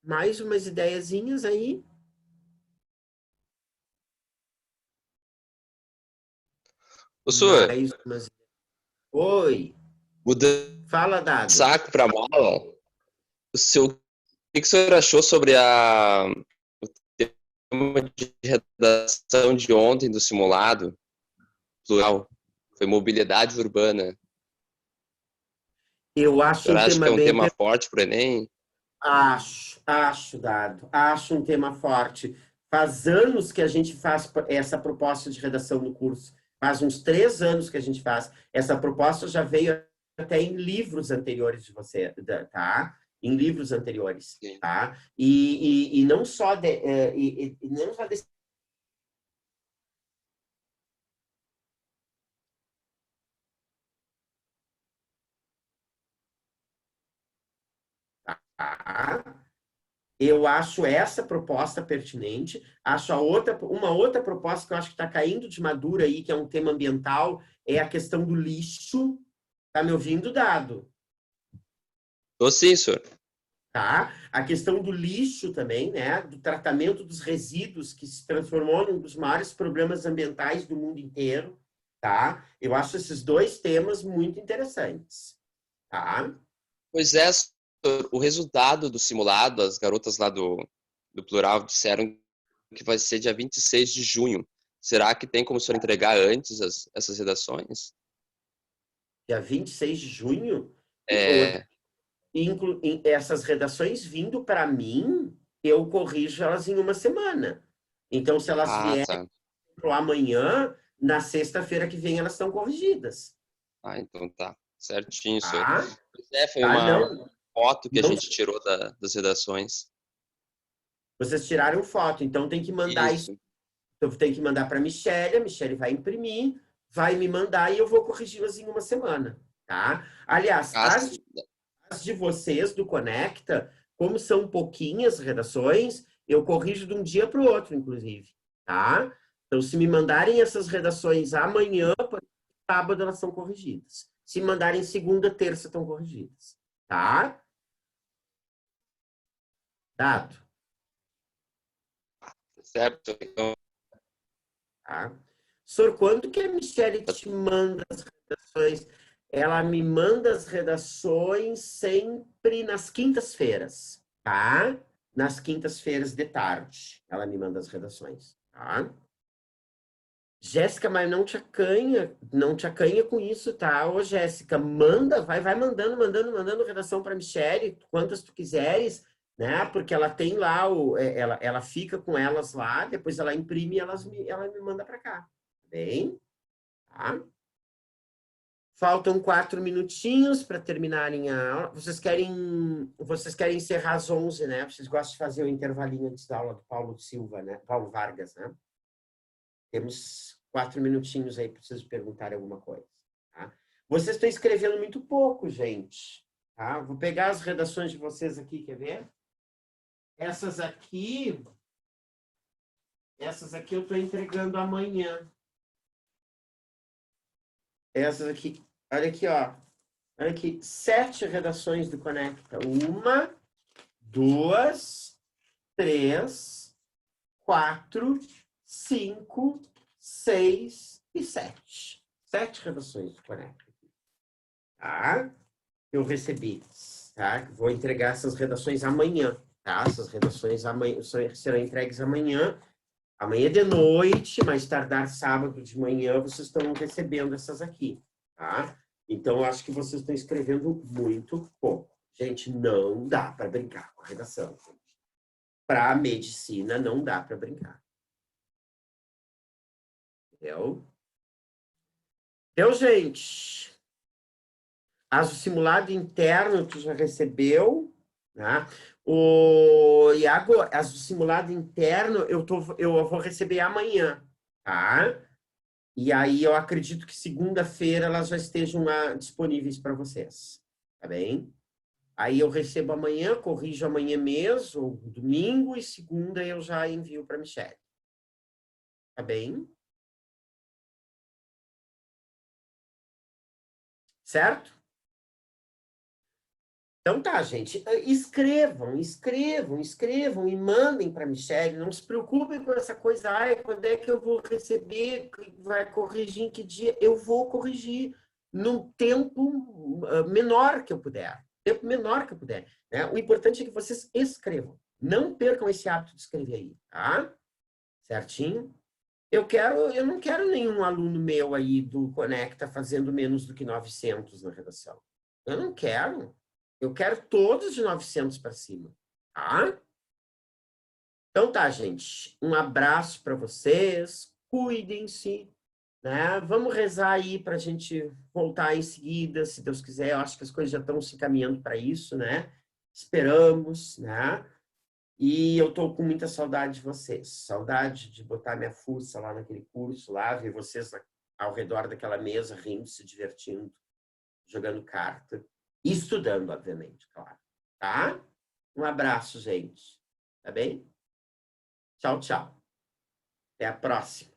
mais umas ideiazinhas aí. Professor, Mais umas... Oi, mudando fala, de Dado. saco para mala, o que o senhor achou sobre o tema de redação de ontem do simulado plural? Foi mobilidade urbana. Eu O acho senhor um acha que tema é um bem... tema forte para o Enem? Acho, Dado. Acho um tema forte. Faz anos que a gente faz essa proposta de redação no curso. Faz uns 3 anos que a gente faz. Essa proposta já veio até em livros anteriores de você, tá? Em livros anteriores, Sim. tá? E não só não só desse... Tá? Eu acho essa proposta pertinente, acho uma outra proposta que eu acho que está caindo de madura aí, que é um tema ambiental, é a questão do lixo. Tá me ouvindo, Dado? Tô sim, senhor. Tá? A questão do lixo também, né? Do tratamento dos resíduos, que se transformou num dos maiores problemas ambientais do mundo inteiro, tá? Eu acho esses dois temas muito interessantes, tá? Pois é, senhor, o resultado do simulado, as garotas lá do Plural disseram que vai ser dia 26 de junho. Será que tem como o senhor entregar antes essas redações? Dia 26 de junho, É, essas redações vindo para mim, eu corrijo elas em uma semana. Então, se elas vierem tá. amanhã, na sexta-feira que vem, elas estão corrigidas. Então tá. Certinho, senhor. Tá? Pois é, foi Tá? uma Não, foto que a não, gente tirou das redações. vocês tiraram foto, então tem que mandar isso. Isso. Eu tenho que mandar para a Michelle vai imprimir, vai me mandar e eu vou corrigi-las em uma semana. Tá? Aliás, Sim. as de vocês do Conecta, como são pouquinhas redações, Eu corrijo de um dia para o outro, inclusive, tá? Então, se me mandarem essas redações amanhã, sábado elas são corrigidas. Se mandarem segunda, terça, estão corrigidas, tá? Dado, Certo? Então, tá? Sor, quando que a Michelle te manda as redações? Ela me manda as redações sempre nas quintas-feiras, tá? Nas quintas-feiras de tarde. Ela me manda as redações, tá? Jéssica, mas não te acanha com isso, tá? Ô, Jéssica, manda, vai mandando redação para Michelle, quantas tu quiseres, né? Porque ela tem lá, ela fica com elas lá, depois ela imprime e ela me manda para cá, tá bem? Tá? Faltam 4 minutinhos para terminarem a aula. Vocês querem encerrar às 11, né? Vocês gostam de fazer o intervalinho antes da aula do Paulo Silva, né? Paulo Vargas, né? Temos 4 minutinhos aí para vocês perguntarem alguma coisa. Tá? Vocês estão escrevendo muito pouco, gente. Tá? Vou pegar as redações de vocês aqui, quer ver? Essas aqui eu estou entregando amanhã. Essas aqui, olha aqui, ó. Olha aqui, 7 redações do Conecta. 1, 2, 3, 4, 5, 6 e 7. 7 redações do Conecta. Tá? Eu recebi. Tá? Vou entregar essas redações amanhã. Tá? Essas redações amanhã, serão entregues amanhã. Amanhã de noite, mais tardar sábado de manhã, vocês estão recebendo essas aqui. Tá? Então, eu acho que vocês estão escrevendo muito pouco. Gente, não dá para brincar com a redação. Para a medicina, não dá para brincar. Entendeu? Então, gente, o simulado interno tu já recebeu, né? O Iago, o simulado interno eu vou receber amanhã, tá? E aí eu acredito que segunda-feira elas já estejam lá disponíveis para vocês, tá bem? Aí eu recebo amanhã, corrijo amanhã mesmo, ou domingo, e segunda eu já envio para a Michelle. Tá bem? Certo? Então tá, gente. Escrevam e mandem para a Michelle. Não se preocupem com essa coisa. Ai, quando é que eu vou receber? Vai corrigir em que dia? Eu vou corrigir num tempo menor que eu puder. Tempo menor que eu puder. Né? O importante é que vocês escrevam. Não percam esse hábito de escrever aí, tá? Certinho? Eu não quero nenhum aluno meu aí do Conecta fazendo menos do que 900 na redação. Eu não quero. Eu quero todos de 900 para cima, tá? Então tá, gente. Um abraço para vocês. Cuidem-se, né? Vamos rezar aí para a gente voltar em seguida, se Deus quiser. Eu acho que as coisas já estão se encaminhando para isso, né? Esperamos, né? E eu tô com muita saudade de vocês. Saudade de botar minha fuça lá naquele curso, lá, ver vocês ao redor daquela mesa, rindo, se divertindo, jogando carta. E estudando, obviamente, claro. Tá? Um abraço, gente. Tá bem? Tchau, tchau. Até a próxima.